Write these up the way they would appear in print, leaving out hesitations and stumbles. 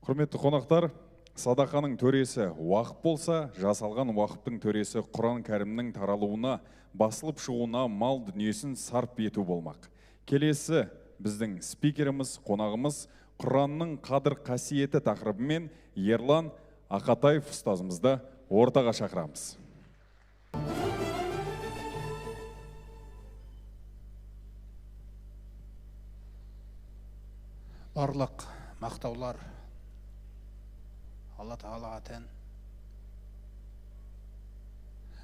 Құрметті қонақтар, садақаның төресі уақып болса, жасалған уақыптың төресі Құран кәрімнің таралуына, басылып шығуына мал дүниесін сарп ету болмақ. Келесі біздің спикеріміз, қонағымыз Құранның қадір қасиеті тақырыбымен Ерлан Ақатаев ұстазымызды ортаға шақырамыз. Барлық мақтаулар Алла Тағалаға тән.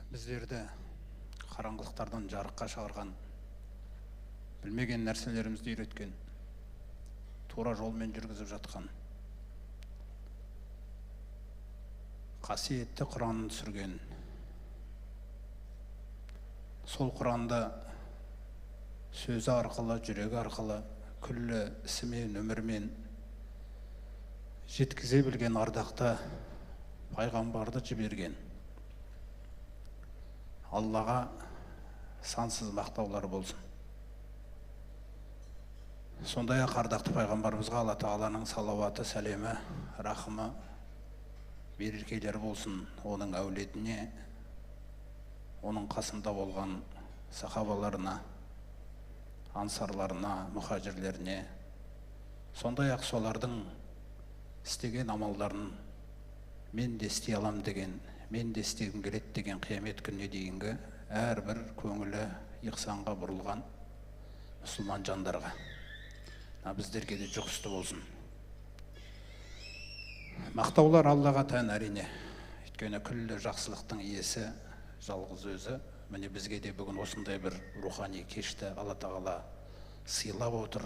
Біздерді қараңғылықтардан жарыққа шығарған, білмеген нәрселерімізді үйреткен, тура жолмен жүргізіп жатқан, қасиетті Құранын түсірген, сол Құранды сөзі арқылы, жүрегі арқылы, күллі ісімен, өмірмен жеткізе білген ардақты пайғамбарды жіберген Аллаға сансыз мақтаулар болсын. Сондай-ақ ардақты пайғамбарымызға Алла Тағаланың салауаты, сәлемі, рахымы, берекелері болсын. Оның әулетіне, оның қасында болған сахабаларына, ансарларына, мұхажирлеріне, сондай-ақ солардың істеген амалдарын мен де істей алам деген, мен де істегім келеді деген қиямет күніне дейінгі әрбір көңілі иқсанға бұрылған мұсылман жандарға біздерге де жұғысты болсын. Мақтаулар Аллаға тән әрине. Өйткені күллі жақсылықтың иесі жалғыз өзі. Міне бізге де бүгін осындай бір рухани кешті Алла Тағала сыйлап отыр.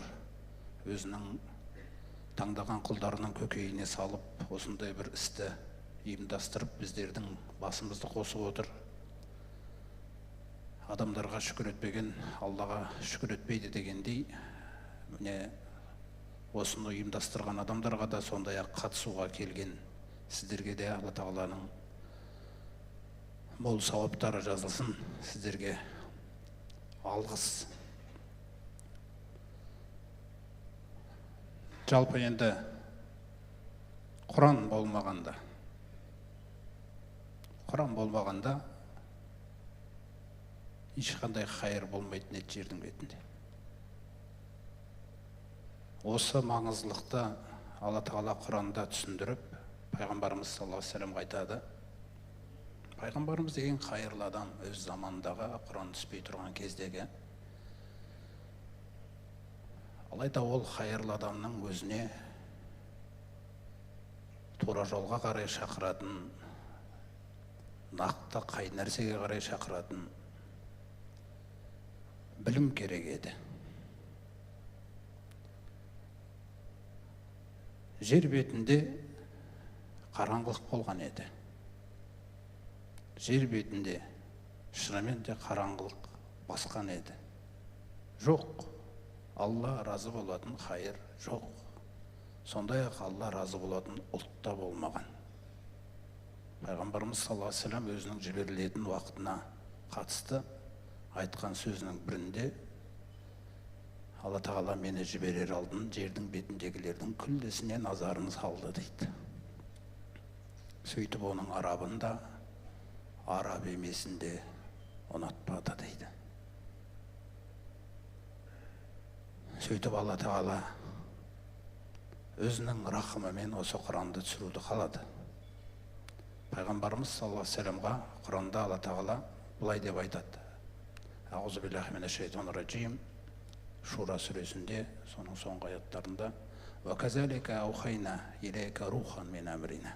Өзінің таңдаған құлдарының көкейіне салып, осындай бір істі ұйымдастырып, біздердің басымызды қосып отыр. Адамдарға шүкір етпеген Аллаға шүкір етпейді дегендей, міне осыны ұйымдастырған адамдарға да сондай-ақ қатысуға келген сіздерге де Алла Тағаланың мол сауаптары жазылсын. Сіздерге алғыс. Жалпы енді Құран болмағанда ешқандай хайыр болмайтын еді жердің бетінде. Осы маңыздылықты Алла Тағала Құранда түсіндіріп, пайғамбарымыз саллаллаху алейхи вассаламға айтады. Пайғамбарымыз деген қайырлы адам, өз заманындағы, Құран түспей тұрған кездегі. Алайда ол қайырлы адамның өзіне тура жолға қарай шақыратын, нақты қай нәрсеге қарай шақыратын білім керек еді. Жер бетінде қараңғылық болған еді. Жер бетінде шынымен де қараңғылық басқан еді. Жоқ. Алла разы болатын хайыр жоқ. Сондай-ақ Алла разы болатын ұлтта болмаған. Пайғамбарымыз саллаллаху алейхи вассалам өзінің жіберілетін уақытына қатысты айтқан сөзінің бірінде Алла Тағала мені жіберер алдын жердің бетіндегілердің күллісіне назарын салды дейді. Сөйтіп оның арабында араб емесінде ұнатпады дейді. Сөйтіп Алла Тағала өзінің рахымымен осы Құранды түсіруді қалады. Пайғамбарымыз саллаллаху алейхи вассаламға Құранда Алла Тағала былай деп айтады. Аузу биллахи минаш шайтанир раджим. Шура сүресінде, соның соңғы аяттарында «Ва казалика аухайна илейка рухан мин амрина».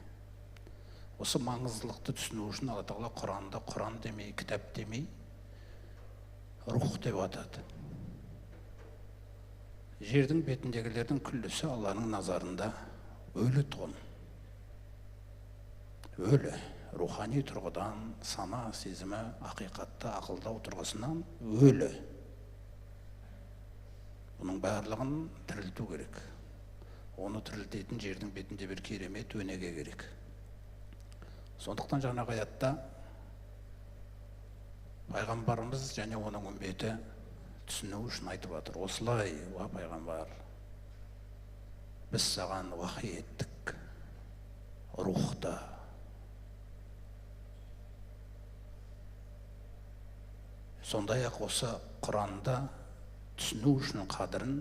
Осы маңыздылықты түсіну үшін Алла Тағала Құранды Құран демей, кітап демей, рух деп атады. Жердің бетіндегілердің күллісі Алланың назарында өлі тұғын. Өлі, рухани тұрғыдан, сана, сезімі, ақиқатты, ақылдау тұрғысынан өлі. Бұның барлығын тірілту керек. Оны тірілтетін жердің бетінде бір керемет өнеге керек. Сондықтан жаңағы аятта пайғамбарымыз және оның үмбеті түсіну үшін айтып жатыр. Осылай, пайғамбар, біз саған уахи еттік. рухта. Сондай-ақ осы Құранды түсіну үшін қадірін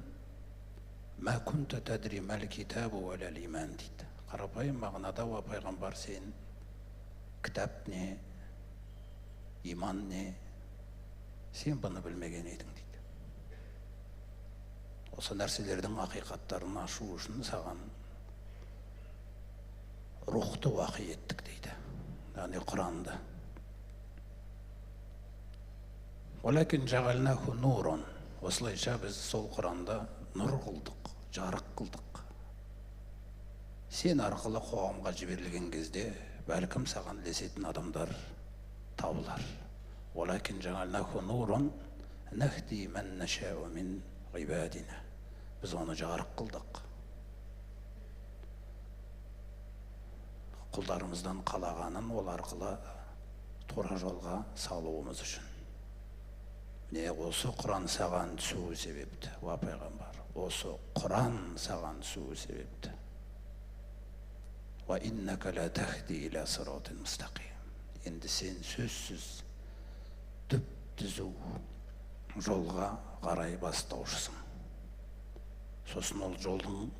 «Мә күнтә тәдри мәл китабу вәләл иман» дейді. Қарапайым мағынада пайғамбар сен кітап не, иман не, сен бұны білмеген едің дейді. Осы нәрселердің ақиқаттарын ашу үшін саған рухты уақи еттік дейді. Яғни Құранды. Оләкин жағалнаху нурон. Осылайша біз сол Құранды нұр қылдық, жарық қылдық. Сен арқылы қоғамға жіберілген кезде бәлкім саған ілесетін адамдар табылар. Оләкин жағалнаху нурон нахди мән нашау мин ғибадина. Біз оны жарық қылдық. Құлдарымыздан қалағанын ол арқылы тура жолға салуымыз үшін. Не осы Құран саған түсуі себепті, пайғамбар. Осы Құран саған түсуі себепті. Ва иннака ла тахди иля сиратин мустақим. Енді сен сөзсіз түп-түзу жолға қарай бастаушысың. Сосын ол жолдың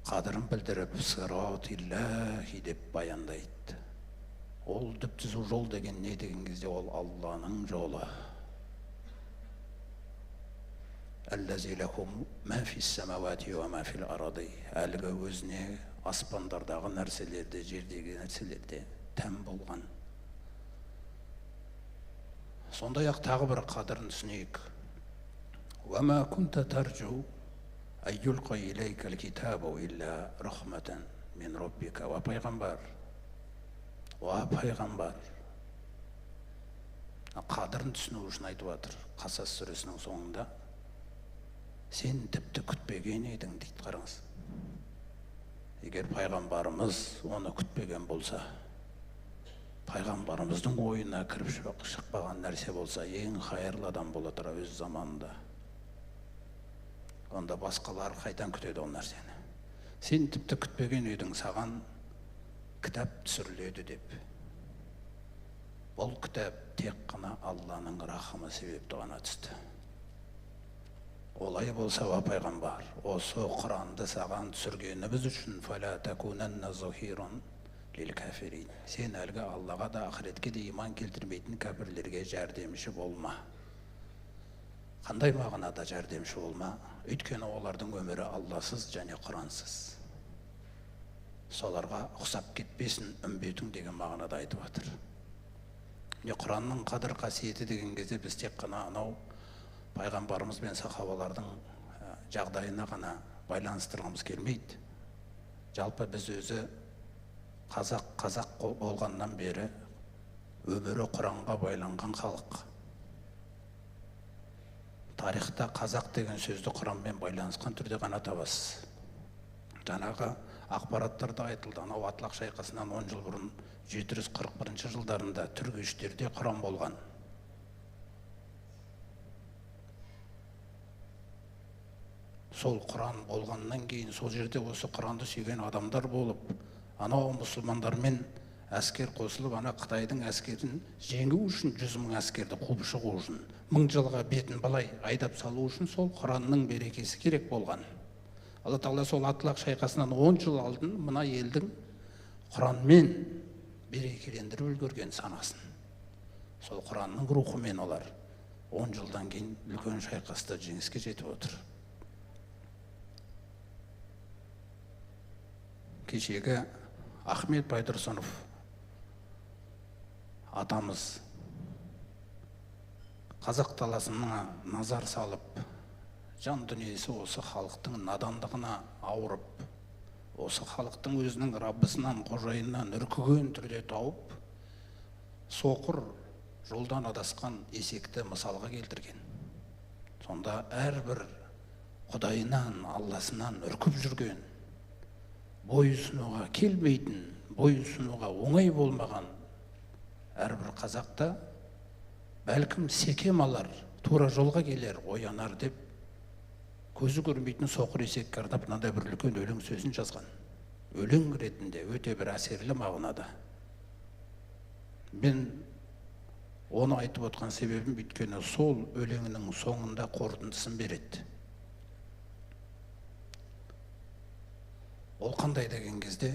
қадірін білдіріп, сират иллахи деп баяндайды. Ол түп-түзу жол деген не деген кезде ол Алланың жолы. Әлләзи лахум ма фис самавати ва ма фил арди. Әлгі өзіне аспандардағы нәрселерде, жердегі нәрселерде тән болған. Сондай-ақ тағы бір қадірін түсінейік. Ва ма кунта таржу ай юлқа илейкал китабу илля рахматан мин раббика. Ва пайғамбар. Қадірін түсіну үшін айтып жатыр. Қасас сүресінің соңында. Сен тіпті күтпеген едің дейді, қараңыз. Егер пайғамбарымыз оны күтпеген болса, пайғамбарымыздың ойына кіріп шықпаған нәрсе болса, ең хайырлы адам бола тұра өз заманында. Онда басқалар қайдан күтеді ол нәрсені? Сен тіпті күтпеген едің, саған кітап түсіріледі деп. Бұл кітап тек қана Алланың рахымы себепті ғана түсті. Олай болса, пайғамбар, осы Құранды саған түсіргеніміз үшін фала такунанна зохирон лил кафирин. Сен әлгі Аллаға да ақыретке де иман келтірмейтін кәпірлерге жәрдемші болма. Қандай мағынада жәрдемші болма? Өйткені олардың өмірі Алласыз және Құрансыз. Соларға ұқсап кетпесін үмбетің деген мағынада айтып жатыр. Құранның қадір қасиеті деген кезде біз тек қана анау пайғамбарымыз бен сахабалардың жағдайына ғана байланыстырғымыз келмейді. Жалпы біз өзі қазақ болғаннан бері өмірі Құранға байланған халық. Тарихта қазақ деген сөзді Құранмен байланысқан түрде ғана табасыз. Жаңағы ақпараттарда айтылды, анау Атлақ шайқасынан 10 жыл бұрын 741 жылдарында түргештерде Құран болған. Сол Құран болғаннан кейін сол жерде осы Құранды сүйген адамдар болып, анау мұсылмандармен әскер қосылып, ана Қытайдың әскерін жеңу үшін 100 мың әскерді қуып шығу үшін, 1000 жылға бетін былай айдап салу үшін сол Құранның берекесі керек болған. Алла Тағала сол Атлақ шайқасынан 10 жыл алдын мына елдің Құранмен берекелендіріп үлгерген санасын. Сол Құранның рухымен олар 10 жылдан кейін үлкен шайқаста жеңіске жетіп отыр. Кешегі Ахмет Байтұрсынов атамыз қазақ даласына назар салып, жан дүниесі осы халықтың надандығына ауырып, осы халықтың өзінің Раббысынан, қожайынынан үркіген түрде тауып, соқыр жолдан адасқан есекті мысалға келтірген. Сонда әрбір Құдайынан, Алласынан үркіп жүрген, бойұсынуға келмейтін, бойұсынуға оңай болмаған әрбір қазақта бәлкім секем алар, тура жолға келер, оянар деп көзі көрмейтін соқыр есекке арнап мынандай бір үлкен өлең сөзін жазған. өлең ретінде өте бір әсерлі мағынада. Мен оны айтып отқан себебім өйткені сол өлеңінің соңында қорытындысын береді. Ол қандай деген кезде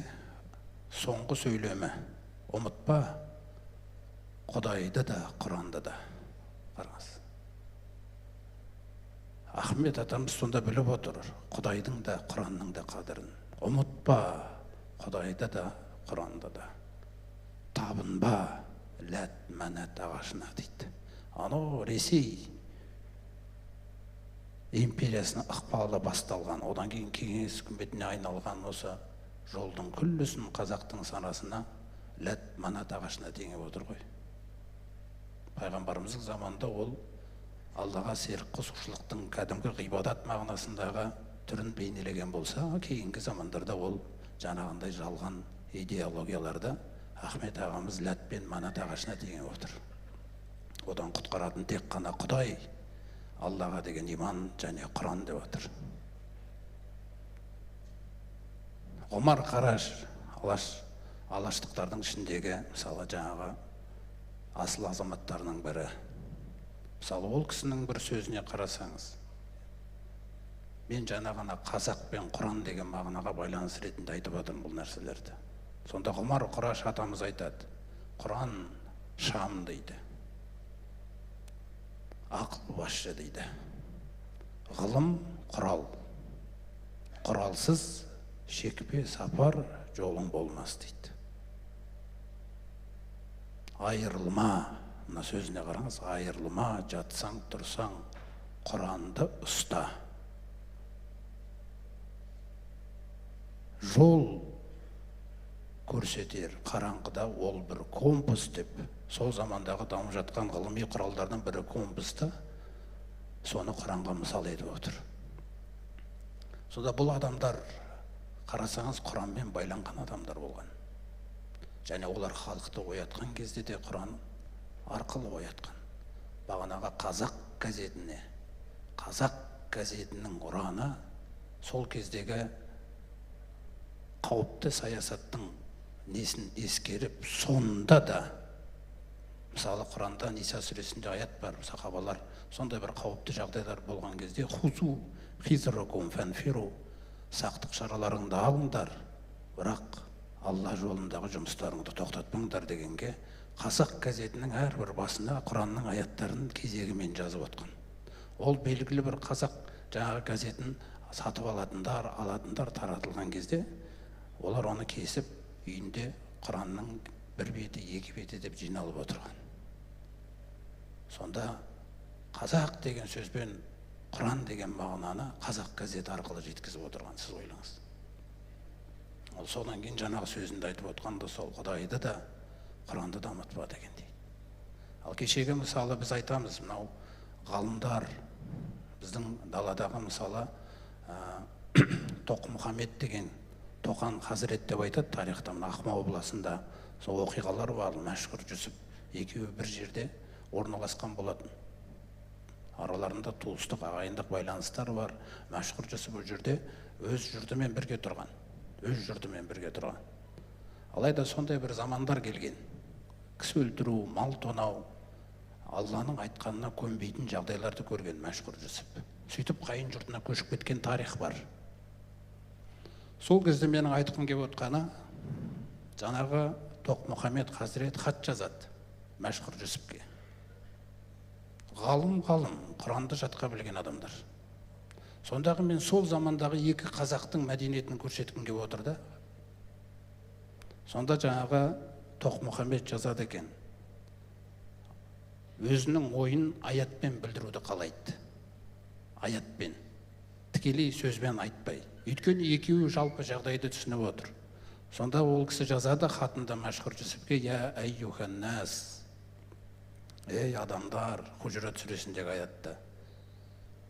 соңғы сөйлемі: ұмытпа, Құдайды да, Құранды да. Қараңыз. Ахмет атамыз сонда біліп отыр, Құдайдың да, Құранның да қадірін. Ұмытпа, Құдайды да, Құранды да. Табынба, Ләт, Мәнәт ағашына дейді. Анау Ресей империясының ықпалы басталған, одан кейін кеңес үкіметіне айналған осы жолдың күллісін қазақтың санасына Ләт, Мәнәт ағашына теңеп отыр ғой. Пайғамбарымыздың заманында ол Аллаға серік қосушылықтың кәдімгі ғибадат мағынасындағы түрін бейнелеген болса, кейінгі замандарда ол жаңағындай жалған идеологияларды Ахмет ағамыз Ләт пен Мәнәт ағашына теңеп отыр. Одан құтқаратын тек қана Құдай, Аллаға деген иман және Құран деп отыр. Омар Қараш, алаштықтардың ішіндегі, мысалы жаңағы асыл азаматтарының бірі. Мысалы, ол кісінің бір сөзіне қарасаңыз, мен жаңағына қазақ пен Құран деген мағынаға байланыс ретінде айтып отырмын бұл нәрселерді. Сонда Омар Қараш атамыз айтады, Құран шам дейді, ақыл басшы дейді, ғылым құрал, құралсыз шекпе сапар жолың болмас дейді. Айырылма, мына сөзіне қараңыз, айырылма, жатсаң, тұрсаң, Құранды ұста. Жол көрсетер қараңғыда ол бір компас деп, сол замандағы дамып жатқан ғылыми құралдардан бірі компасты, соны Құранға мысал етіп отыр. Сонда бұл адамдар, қарасаңыз, Құранмен байланған адамдар болған. Және олар халықты оятқан кезде де Құран арқылы оятқан. Бағанаға қазақ газетінің ұраны сол кездегі қауіпті саясаттың несін ескеріп, сонда да, мысалы Құранда Ниса сүресінде аят бар, сахабалар сондай бір қауіпті жағдайлар болған кезде хузу хизракум фанфиру, сақтық шараларыңды алыңдар, бірақ Алла жолындағы жұмыстарыңды тоқтатпаңдар дегенге, қазақ газетінің әрбір басына Құранның аяттарын кезегімен жазып отқан. Ол белгілі бір қазақ жаңағы газетін сатып алатындар таратылған кезде, олар оны кесіп, үйінде Құранның бір беті, екі беті деп жиналып отырған. Сонда қазақ деген сөзбен Құран деген мағынаны қазақ газеті арқылы жеткізіп отырған, сіз ойлаңыз. Ол содан кейін жаңағы сөзінде айтып отқанда сол Құдайды да, Құранды да ұмытпа дегендей. Ал кешегі мысалы біз айтамыз, мынау ғалымдар, біздің даладағы мысалы Тоқ Мұхаммед деген Тоқан Хазірет деп айтады тарихта, Ақмола облысында сол оқиғалар бар, Мәшһүр Жүсіп екеуі бір жерде орналасқан болатын. Араларында туыстық, ағайындық байланыстар бар. Мәшһүр Жүсіп бұл жерде өз жұртымен бірге тұрған. Алайда сондай бір замандар келген. Кісі өлтіру, мал тонау, Алланың айтқанына көнбейтін жағдайларды көрген Мәшһүр Жүсіп. Сөйтіп қайын жұртына көшіп кеткен тарих бар. Сол кезде менің айтқым келіп отқаны, жаңағы Тоқ Мұхаммед Хазірет хат жазады Мәшһүр Жүсіпке. Ғалым, Құранды жатқа білген адамдар. Сондағы мен сол замандағы екі қазақтың мәдениетін көрсеткім келіп отыр да. Сонда жаңағы Тоқ Мұхаммед жазады екен. Өзінің ойын аятпен білдіруді қалайды. Аятпен. Тікелей сөзбен айтпай. Өйткені екеуі жалпы жағдайды түсініп отыр. Сонда ол кісі жазады хатында Мәшһүр Жүсіпке: «Я айюханнас». Ей адамдар, Хужурат сүресіндегі аятта.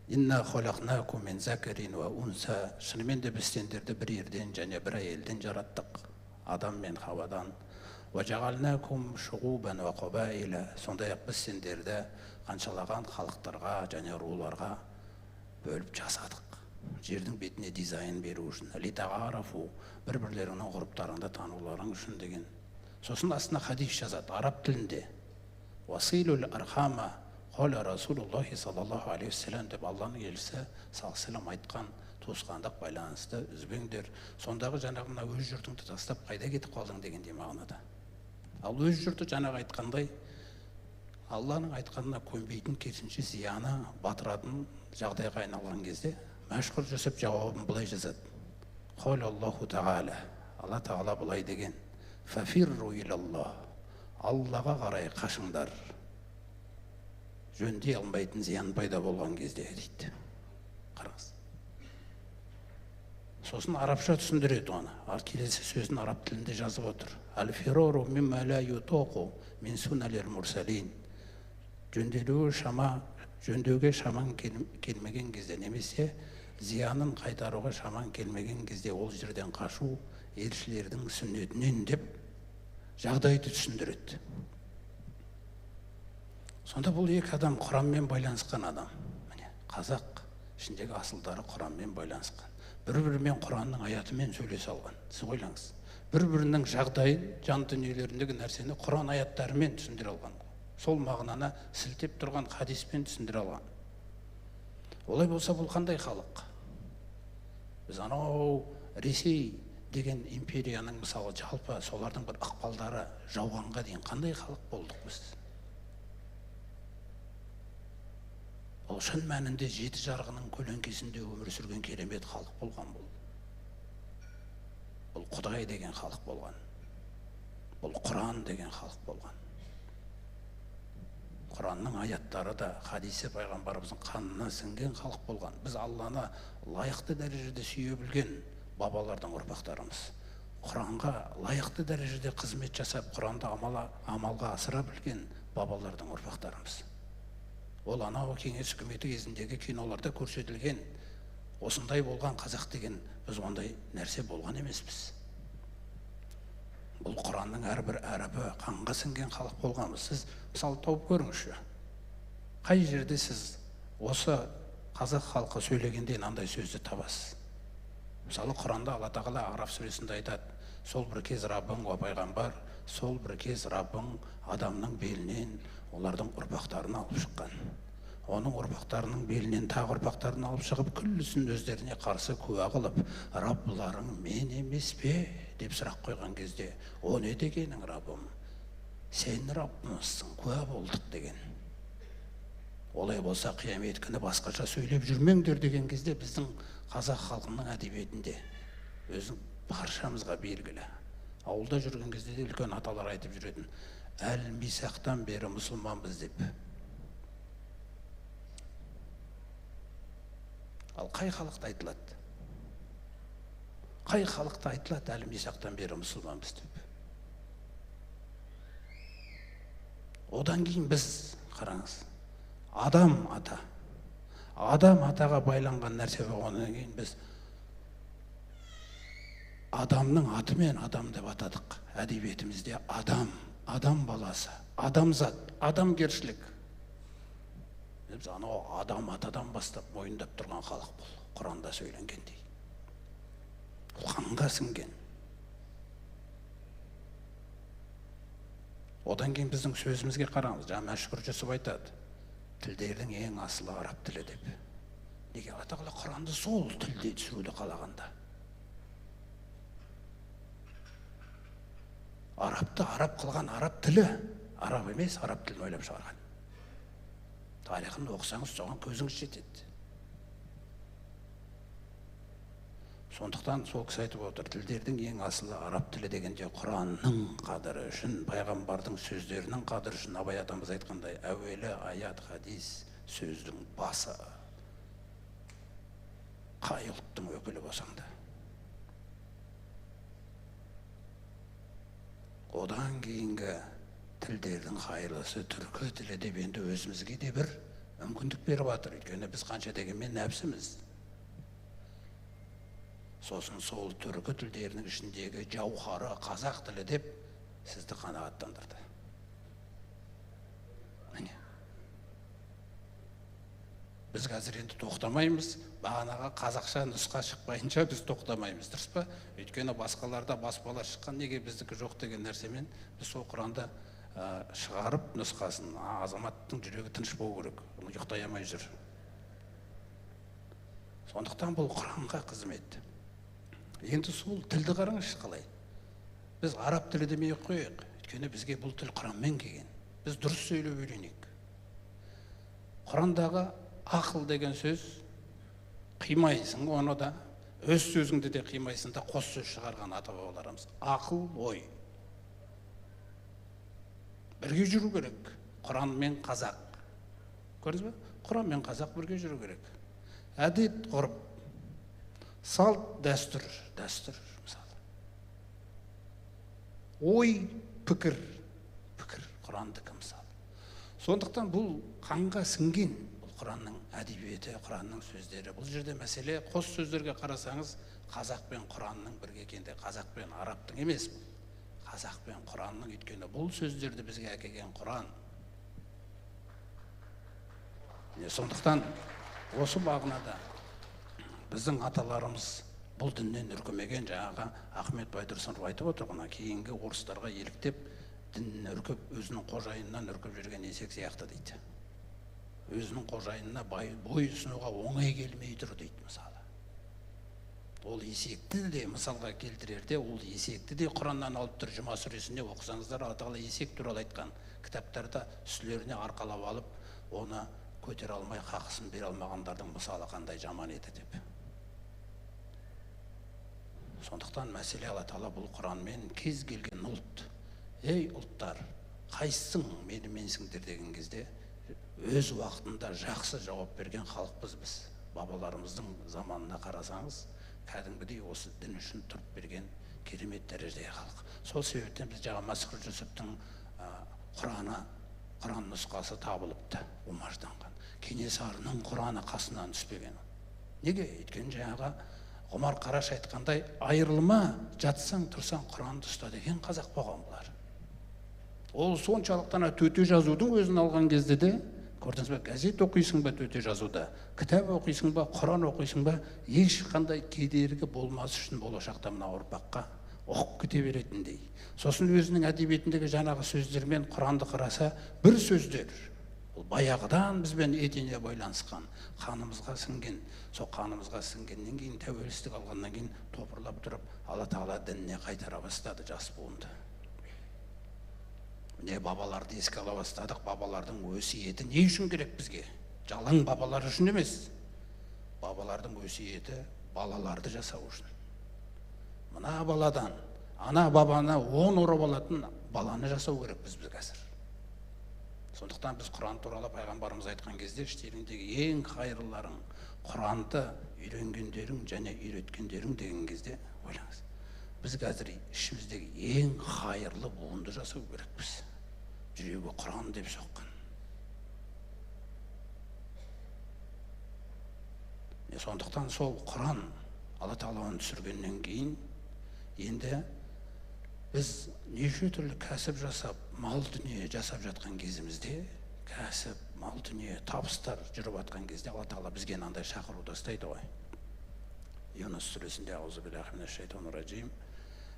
«Инна холақнакум мин закарин ва унса». Шынымен де біз сендерді бір ерден және бір әйелден жараттық, адам мен хавадан. «Ва жағалнакум шуғубан ва қобайла». Сондай-ақ біз сендерді қаншалаған халықтарға және руларға бөліп жасадық. жердің бетіне дизайн беру үшін, литағарафу, бір-бірлерінің ғұрыптарында тануларың үшін деген. Сосын астына хадис жазады араб тілінде. Василул архама қола Расулуллахи саллаллаху алейхи вассалам деп Алланың елшісі саллаллаху айтқан, туысқандық байланысты үзбеңдер. Сондағы жаңағы мына өз жұртыңды тастап қайда кетіп қалдың дегендей мағынада. Ал өз жұрты жаңағы айтқандай Алланың айтқанына көнбейтін, керісінше зияны батыратын жағдайға айналған кезде Мәшһүр Жүсіп жауабын былай жазады. Қол Аллаху тағала, Алла тағала былай деген: фафирру илаллах, Аллаға қарай қашыңдар. Жөндей алмайтын зиян пайда болған кезде дейді. Қараңыз. Сосын арабша түсіндіреді оны. Келесі сөзін араб тілінде жазып отыр. Ал-фирору мимма ла ютоқу мин суналил мурсалин. Жөндеуге шаман келмеген кезде, немесе зиянын қайтаруға шаман келмеген кезде ол жерден қашу елшілердің сүннетінен деп жағдайды түсіндіреді. Сонда бұл екі адам Құранмен байланысқан адам. Қазақ ішіндегі асылдары Құранмен байланысқан. Бір-бірімен Құранның аятымен сөйлесе алған. Сіз ойлаңыз. Бір-бірінің жағдайын, жан дүниелеріндегі нәрсені Құран аяттарымен түсіндіре алған. Сол мағынаны сілтеп тұрған хадиспен түсіндіре алған. Олай болса бұл қандай халық? Біз анау Ресей деген империяның мысалы жалпы солардың бір ықпалдары жауғанға дейін қандай халық болдық біз? Ол шын мәнінде жеті жарғының көлеңкесінде өмір сүрген керемет халық болған бұл. Бұл Құдай деген халық болған. Бұл Құран деген халық болған. Құранның аяттары да хадисі пайғамбарымыздың қанына сіңген халық болған. Біз Алланы лайықты дәрежеде сүйе білген бабалардың ұрпақтарымыз. Құранға лайықты дәрежеде қызмет жасап, Құранды амалға асыра білген бабалардың ұрпақтарымыз. Ол анау кеңес үкіметі кезіндегі киноларда көрсетілген осындай болған қазақ деген біз ондай нәрсе болған емеспіз. Бұл Құранның әрбір әріпі қанға сіңген халық болғанбыз. Сіз мысалы тауып көріңізші. Қай жерде сіз осы қазақ халқы сөйлегенде андай сөзді табасыз? Мысалы Құранда Алла тағала Араф сүресінде айтады: сол бір кез Раббың о пайғамбар, сол бір кез Раббың адамның белінен олардың ұрпақтарын алып шыққан. Оның ұрпақтарының белінен тағы ұрпақтарын алып шығып, күллісін өздеріне қарсы куә қылып, Раббыларың мен емес пе деп сұрақ қойған кезде, о не дегенің Раббым? Сен Раббымызсың, куә болдық деген. Олай болса қиямет күні басқаша сөйлеп жүрмеңдер деген кезде біздің қазақ халқының әдебиетінде өзің баршамызға белгілі. Ауылда жүрген кезде де үлкен аталар айтып жүретін: Әл-Мисақтан бері мұсылманбыз деп. Ал қай халықта айтылады? Қай халықта айтылады Әл-Мисақтан бері мұсылманбыз деп? Одан кейін біз, қараңыз, адам атаға байланған нәрсе болғаннан кейін біз адамның атымен адам деп атадық. Әдебиетімізде адам баласы, адамзат, адамгершілік. Біз анау адам атадан бастап мойындап тұрған халық бұл, Құранда сөйленгендей. Қанға сіңген. Одан кейін біздің сөзімізге қараңыз. Жаңа Мәшһүр Жүсіп айтады: тілдердің ең асылы араб тілі деп. Неге Алла тағала Құранды сол тілде түсіруді қалағанда? Арапты арап қылған араб тілі, араб емес, араб тілін ойлап шығарған. Тарихын оқысаңыз, соған көзіңіз жетеді. Сондықтан сол кісі айтып отыр: тілдердің ең асылы араб тілі дегенде Құранның қадірі үшін, пайғамбардың сөздерінің қадірі үшін, Абай атамыз айтқандай, әуелі аят, хадис, сөздің басы. Қай ұлттың өкілі болсаң да. Одан кейінгі тілдердің хайырлысы түркі тілі деп енді өзімізге де бір мүмкіндік беріп жатыр. Өйткені біз қанша дегенмен нәпсіміз. Сосын сол түркі тілдерінің ішіндегі жауһары қазақ тілі деп сізді қанағаттандырды. Міне. Біз қазір енді тоқтамаймыз, бағанаға қазақша нұсқа шықпайынша біз тоқтамаймыз, дұрыс па? Өйткені басқаларда баспалар шыққан, неге біздікі жоқ деген нәрсемен біз сол Құранды шығарып нұсқасын, азаматтың жүрегі тыныш болу керек, ұйықтай алмай жүр. Сондықтан бұл Құранға қызмет. Енді сол тілді қараңызшы қалай. Біз араб тілі демей қояйық, өйткені бізге бұл тіл Құранмен келген. Біз дұрыс сөйлеп үйренейік. Құрандағы ақыл деген сөз қимайсың, оны да өз сөзіңді де қимайсың да қос сөз шығарған ата-бабаларымыз. Ақыл, ой. Бірге жүру керек. Құран мен қазақ. Көрдіңіз бе? Құран мен қазақ бірге жүру керек. Әдет, ғұрып, салт, дәстүр мысалы. Ой, пікір, Құрандікі мысалы. Сондықтан бұл қанға сіңген, бұл Құранның әдебиеті, Құранның сөздері. Бұл жерде мәселе қос сөздерге қарасаңыз, қазақ пен Құранның бірге екенде, қазақ пен арабтың емес, қазақ пен Құранның, өйткені бұл сөздерді бізге әкелген Құран. Сондықтан осы мағынада біздің аталарымыз бұл діннен үркімеген, жаңағы Ахмет Байтұрсынов айтып отырғаны, кейінгі орыстарға еліктеп, діннен үркіп, өзінің қожайынынан үркіп жүрген есек сияқты дейді. Өзінің қожайынына бой ұсынуға оңай келмей тұр дейді мысалы. Ол есекті де мысалға келтірерде, ол есекті де Құраннан алып тұр. Жұма сүресінде оқысаңыздар, Алла тағала есек туралы айтқан кітаптарда үстілеріне арқалап алып, оны көтере алмай, хақысын бере алмағандардың мысалы қандай жаман еді деп. Сондықтан мәселе Алла тағала бұл Құранмен кез келген ұлт, ей ұлттар, қайсың мені менсіңдер деген кезде өз уақытында жақсы жауап берген халықпыз біз. Бабаларымыздың заманына қарасаңыз, кәдімгідей осы дін үшін тұрып берген керемет дәрежедегі халық. Сол себептен біз жаңа Масғұр Жүсіптің Құран нұсқасы табылыпты, умажданған. Кенесарының Құраны қасынан түспеген. Неге? Өйткені жаңағы Ғұмар Қараш айтқандай, айырылма, жатсаң, тұрсаң Құранды ұста деген қазақ болған бұлар. Ол соншалықтан төте жазудың өзін алған кезде де, көрдіңіз бе, газет оқисың ба төте жазуда, кітап оқисың ба, Құран оқисың ба, ешқандай кедергі болмас үшін болашақта мына ұрпаққа оқып кете беретіндей. Сосын өзінің әдебиетіндегі жаңағы сөздермен Құранды қараса, бір сөздер, ол баяғыдан бізбен етене байланысқан, қанымызға сіңген. Сол қанымызға сіңгеннен кейін, тәуелсіздік алғаннан кейін топырлап тұрып, Алла тағала дініне қайтара бастады жас буынды. Міне бабаларды еске ала бастадық, бабалардың өсиеті не үшін керек бізге? Жалаң бабалар үшін емес. Бабалардың өсиеті балаларды жасау үшін. Мына баладан, ана бабаны 10 ұрып алатын баланы жасау керек біз қазір. Сондықтан біз Құран туралы пайғамбарымыз айтқан кезде, іштеріңдегі ең қайырлыларың, Құранды үйренгендерің және үйреткендерің деген кезде ойлаңыз. Біз қазір ішіміздегі ең қайырлы буынды жасау керекпіз. Жүрегі Құран деп соққан. Сондықтан сол Құран Алла тағала түсіргеннен кейін енді біз неше түрлі кәсіп жасап, мал дүние жасап жатқан кезімізде, кәсіп, мал дүние, табыстар жүріп жатқан кезде Алла тағала бізге мынандай шақыруды ұстайды ғой. Юнус сүресінде аузу биллахи минаш шайтанир раджим.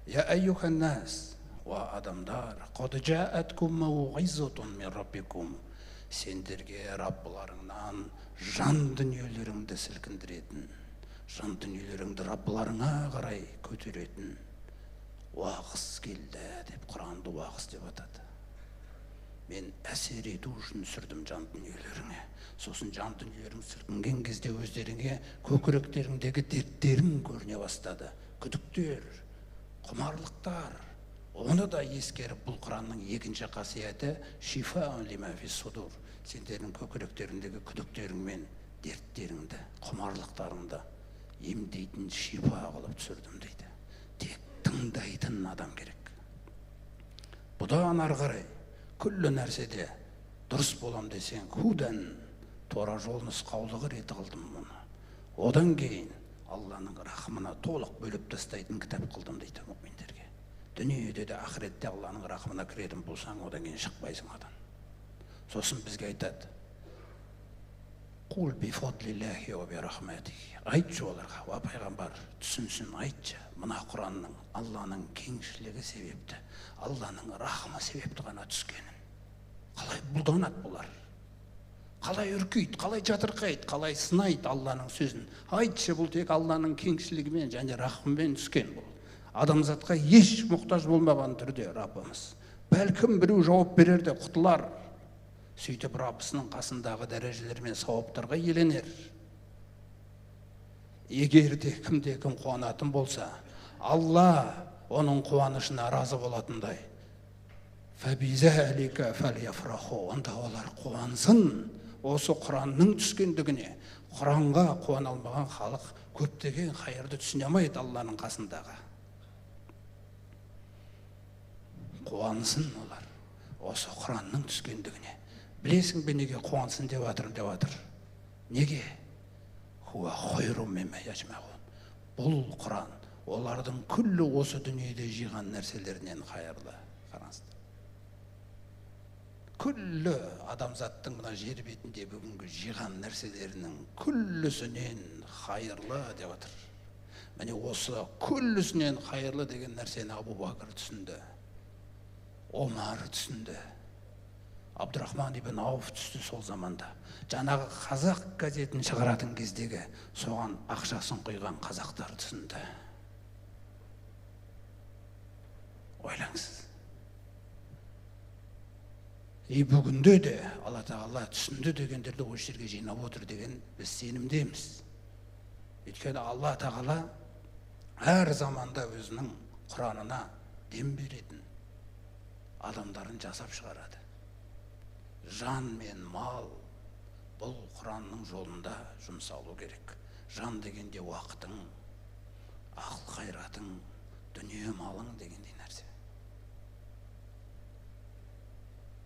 Я айюхан нас, ва адамдар, қад жаәткум мауғизатун мин раббикум. Сендерге Раббыларыңнан жан дүниелеріңді сілкіндіретін, жан дүниелеріңді Раббыларыңа қарай көтеретін уағыз келді деп, Құранды уағыз деп атады. Мен әсер ету үшін сүрдім жан дүниелеріңе. Сосын жан дүниелерің сілкінген кезде өздеріңе көкіректеріңдегі дерттерің көріне бастады. Күдіктер, құмарлықтар. Оны да ескеріп, бұл Құранның екінші қасиеті шифаун лима фис судур. Сендердің көкіректеріңдегі күдіктерің мен дерттеріңді, құмарлықтарыңды емдейтін шифа қылып түсірдім дейді. Тек тыңдайтын адам керек. Бұдан ары қарай күллі нәрседе дұрыс болам десең, худан, тора жол нұсқаулығы реті қылдым мұны. Одан кейін Алланың рахымына толық бөліп тастайтын кітап қылдым дейді мүминдерге. Дүниеде де ақыретте Алланың рахымына кіретін болсаң, одан кейін шықпайсың одан. Сосын бізге айтады, Қул бифадлиллахи ва бирахматихи. Айтшы оларға, ва пайғамбар, түсінсін, айтшы. Мына Құранның Алланың кеңшілігі себепті, Алланың рахымы себепті ғана түскенін. Қалай бұлданады бұлар? Қалай үркейді, қалай жатырқайды, қалай сынайды Алланың сөзін? Айтшы, бұл тек Алланың кеңшілігімен және рахымымен түскен бұл. Адамзатқа еш мұқтаж болмаған түрде Раббымыз. Бәлкім біреу жауап берерде құтылар. Сөйтіп Раббысының қасындағы дәрежелер мен сауаптарға еленер. Егер де кім қуанатын болса, Алла оның қуанышына разы болатындай. Фабизалика фальяфраху. Онда олар қуансын. Осы Құранның түскендігіне. Құранға қуана алмаған халық көптеген хайырды түсіне алмайды Алланың қасындағы. Қуансын олар осы Құранның түскендігіне. Білесің бе неге қуансын деп жатыр? Неге? Хуа хойру мимма яжмаун. Бұл Құран олардың күллі осы дүниеде жиған нәрселерінен хайырлы. Қараңыздар. Күллі адамзаттың мына жер бетінде бүгінгі жиған нәрселерінің күллісінен хайырлы деп жатыр. Міне осы күллісінен хайырлы деген нәрсені Абу Бакр түсінді. Омар түсінді. Абдурахман ибн Ауф түсті сол заманда. Жаңағы қазақ газетін шығаратын кездегі соған ақшасын құйған қазақтар түсінді. Ойлаңыз. Бүгінде де Алла Тағала түсінді дегендерді осы жерге жинап отыр деген біз сенімдеміз. Өйткені Алла Тағала әр заманда өзінің Құранына дем беретін адамдарын жасап шығарады. Жан мен мал бұл Құранның жолында жұмсалу керек. Жан дегенде уақытың, ақыл қайратың, дүние малың дегендей нәрсе.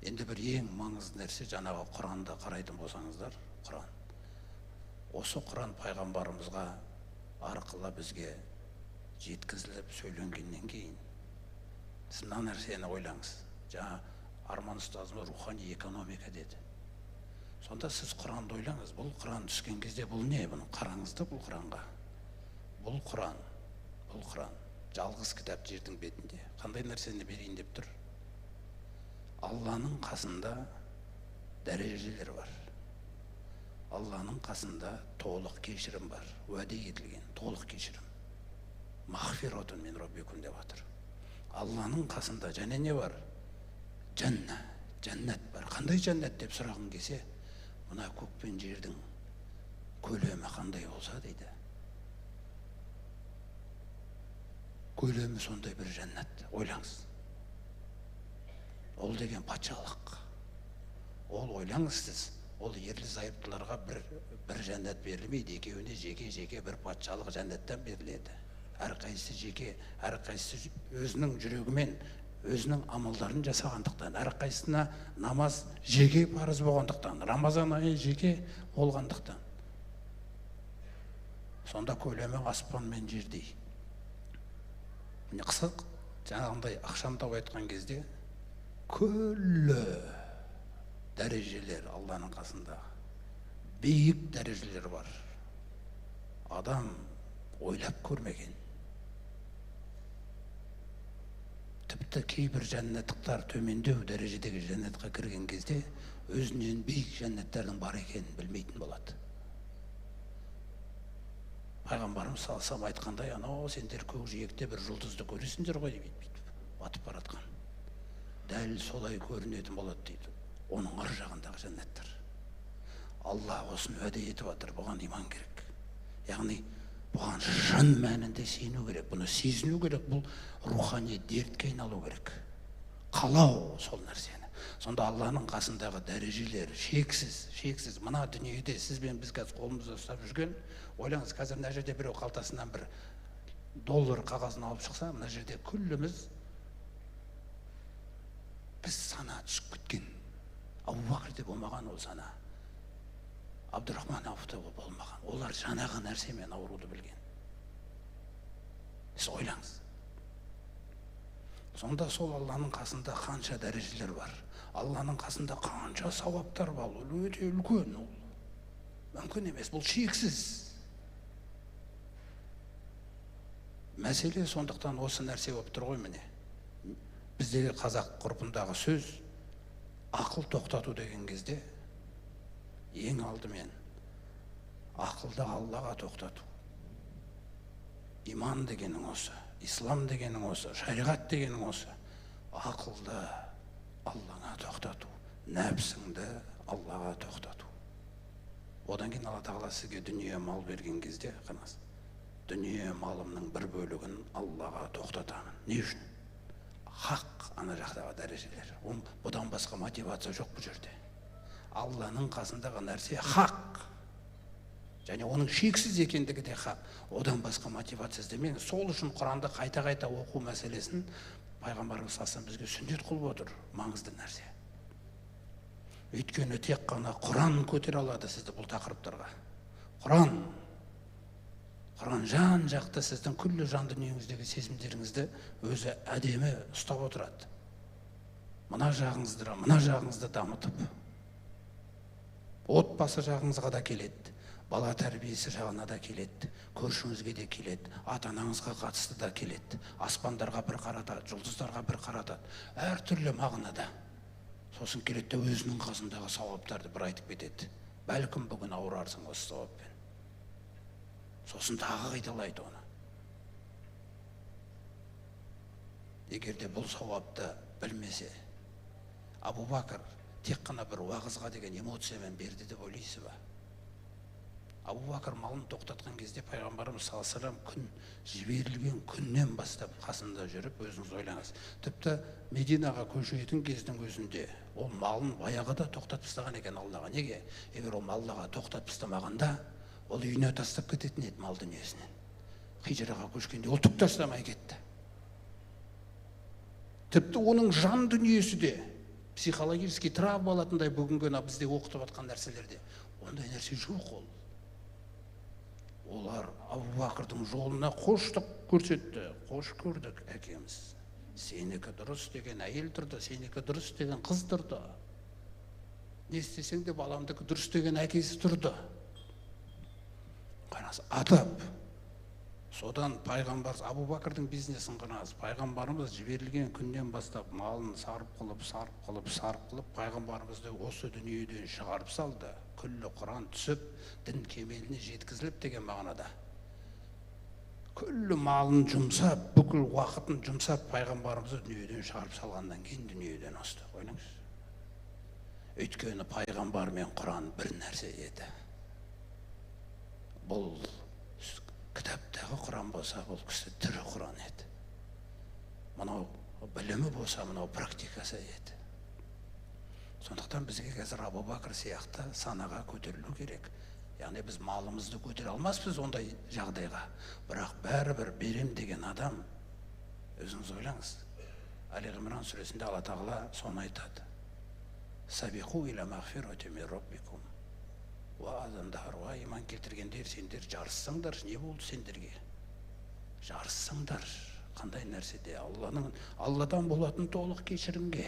Енді бір ең маңызды нәрсе жаңағы Құранды қарайтын болсаңыздар, Құран. Осы Құран пайғамбарымызға арқылы бізге жеткізіліп сөйленгеннен кейін сіз мына нәрсені ойлаңыз. Жаңа Арман ұстазымыз рухани экономика деді. Сонда сіз Құранды ойлаңыз. Бұл Құран түскен кезде бұл не? Бұны қараңызды бұл Құранға. Бұл Құран жалғыз кітап жердің бетінде. Қандай нәрсені берейін деп тұр? Алланың қасында дәрежелер бар. Алланың қасында толық кешірім бар. Уәде етілген толық кешірім. Мағфиратун мин раббикум деп жатыр. Алланың қасында және не бар? Жәннат бар. Қандай жәннат деп сұрағың келсе, мына көк пен жердің көлемі қандай болса дейді. Көлемі сондай бір жәннат. Ойлаңыз. Ол деген патшалық. Ол ойлаңыз сіз. Ол ерлі зайыптыларға бір жәннат берілмейді. Екеуіне жеке бір патшалық жәннаттан беріледі. Әрқайсысы жеке, әрқайсысы өзінің жүрегімен өзінің амалдарын жасағандықтан, әрқайсысына намаз жеке парыз болғандықтан, Рамазан айы жеке болғандықтан. Сонда көлемі аспан мен жердей. Міне қысық, жаңағындай ақшамдап айтқан кезде күллі дәрежелер Алланың қасында. Биік дәрежелер бар. Адам ойлап көрмеген. Тіпті кейбір жәннаттықтар төмендеу дәрежедегі жәннатқа кірген кезде өзінен биік жәннаттардың бар екенін білмейтін болады. Пайғамбарымыз салсам айтқандай, анау сендер көкжиекте бір жұлдызды көресіңдер ғой дейді, батып баратқан. Дәл солай көрінетін болады дейді. Оның ар жағындағы жәннаттар. Алла осыны уәде етіп жатыр, бұған иман керек. Яғни бұған шын мәнінде сену керек, бұны сезіну керек, бұл рухани дертке айналу керек. Қалау сол нәрсені. Сонда Алланың қасындағы дәрежелер шексіз. Мына дүниеде сіз бен біз қазір қолымызда ұстап жүрген, ойлаңыз, қазір мына жерде біреу қалтасынан бір $1 қағазын алып шықса, мына жерде күлліміз біз сана түсіп кеткен. Абу Бакрде болмаған ол сана. Абдурахман Ауфта болмаған. Олар жаңағы нәрсемен ауруды білген. Сіз ойлаңыз. Сонда сол Алланың қасында қанша дәрежелер бар. Алланың қасында қанша сауаптар бар. Ол өте үлкен ол. мүмкін емес, бұл шексіз. Мәселе сондықтан осы нәрсе болып тұр ғой міне. Біздегі қазақ ғұрпындағы сөз ақыл тоқтату деген кезде ең алдымен ақылды Аллаға тоқтату. Иман дегенің осы, ислам дегенің осы, шариғат дегенің осы. Ақылды Аллаға тоқтату, нәпсіңді Аллаға тоқтату. Одан кейін Алла тағала сізге дүние мал берген кезде, қараңыз, дүние малымның бір бөлігін Аллаға тоқтатамын. Не үшін? Хақ ана жақтағы дәрежелер. Бұдан басқа мотивация жоқ бұл жерде. Алланың қасындағы нәрсе хақ. Және оның шексіз екендігі де хақ. Одан басқа мотивация іздемеңіз. Сол үшін Құранды қайта-қайта оқу мәселесін пайғамбарымыз саллаллаху алейхи бізге сүннет қылып отыр. Маңызды нәрсе. Өйткені тек қана Құран көтере алады сізді бұл тақырыптарға. Құран жан жақты сіздің күллі жан дүниеңіздегі сезімдеріңізді өзі әдемі ұстап отырады. Мына жағыңызды дамытып, отбасы жағыңызға да келеді, бала тәрбиесі жағына да келеді, көршіңізге де келеді, ата-анаңызға қатысты да келеді, аспандарға бір қаратады, жұлдыздарға бір қаратады, әртүрлі мағынада. Сосын келеді де өзінің қасындағы сауаптарды бір айтып кетеді. Бәлкім бүгін ауырарсың осы сауаппен. Сосын тағы қайталайды оны. Егер де бұл сауапты білмесе, Абу Бакр тек қана бір уағызға деген эмоциямен берді деп ойлайсыз ба? Абу Бакр малын тоқтатқан кезде пайғамбарымыз саллаллаху алейхи вассалам күн жіберілген күннен бастап қасында жүріп, өзіңіз ойлаңыз. Тіпті Мединаға көшетін кездің өзінде ол малын баяғыда тоқтатып тастаған екен Аллаға. Неге? Егер ол Аллаға тоқтатып тастамағанда, ол үйіне тастап кететін еді мал дүниесінен. Хижраға көшкенде ол түк тастамай кетті. Тіпті оның жан дүниесі де психологически травма алатындай бүгінгі бізде оқытып жатқан нәрселерде ондай нәрсе жоқ ол. Олар Абу Бакрдың жолына қоштық көрсетті. Қош көрдік, әкеміз. Сенікі дұрыс деген әйел тұрды, сенікі дұрыс деген қыз тұрды. Не істесең де баламдікі дұрыс деген әкесі тұрды. Қараңыз, атап. Содан пайғамбар Абу Бакрдың бизнесін қараңыз. Пайғамбарымыз жіберілген күннен бастап малын сарып қылып, пайғамбарымызды осы дүниеден шығарып салды. Күллі Құран түсіп, дін кемеліне жеткізіліп деген мағынада. Күллі малын жұмсап, бүкіл уақытын жұмсап, пайғамбарымызды дүниеден шығарып салғаннан кейін дүниеден осты. Ойлаңыз. Өйткені пайғамбар мен Құран бір нәрсе еді. Бұл кітаптағы Құран болса, бұл кісі тірі Құран еді. Мынау білімі болса, мынау практикасы еді. Сондықтан бізге қазір Абу Бакр сияқты санаға көтерілу керек. Яғни біз малымызды көтере алмаспыз ондай жағдайға. Бірақ бәрібір берем деген адам, өзіңіз ойлаңыз. Али Ғимран сүресінде Алла тағала соны айтады. Сабиқу иля мағфирати мин раббикум. Адамдар, иман келтіргендер, сендер жарыссаңдар, не болды сендерге? Жарыссаңдар, қандай нәрседе? Алладан болатын толық кешірімге,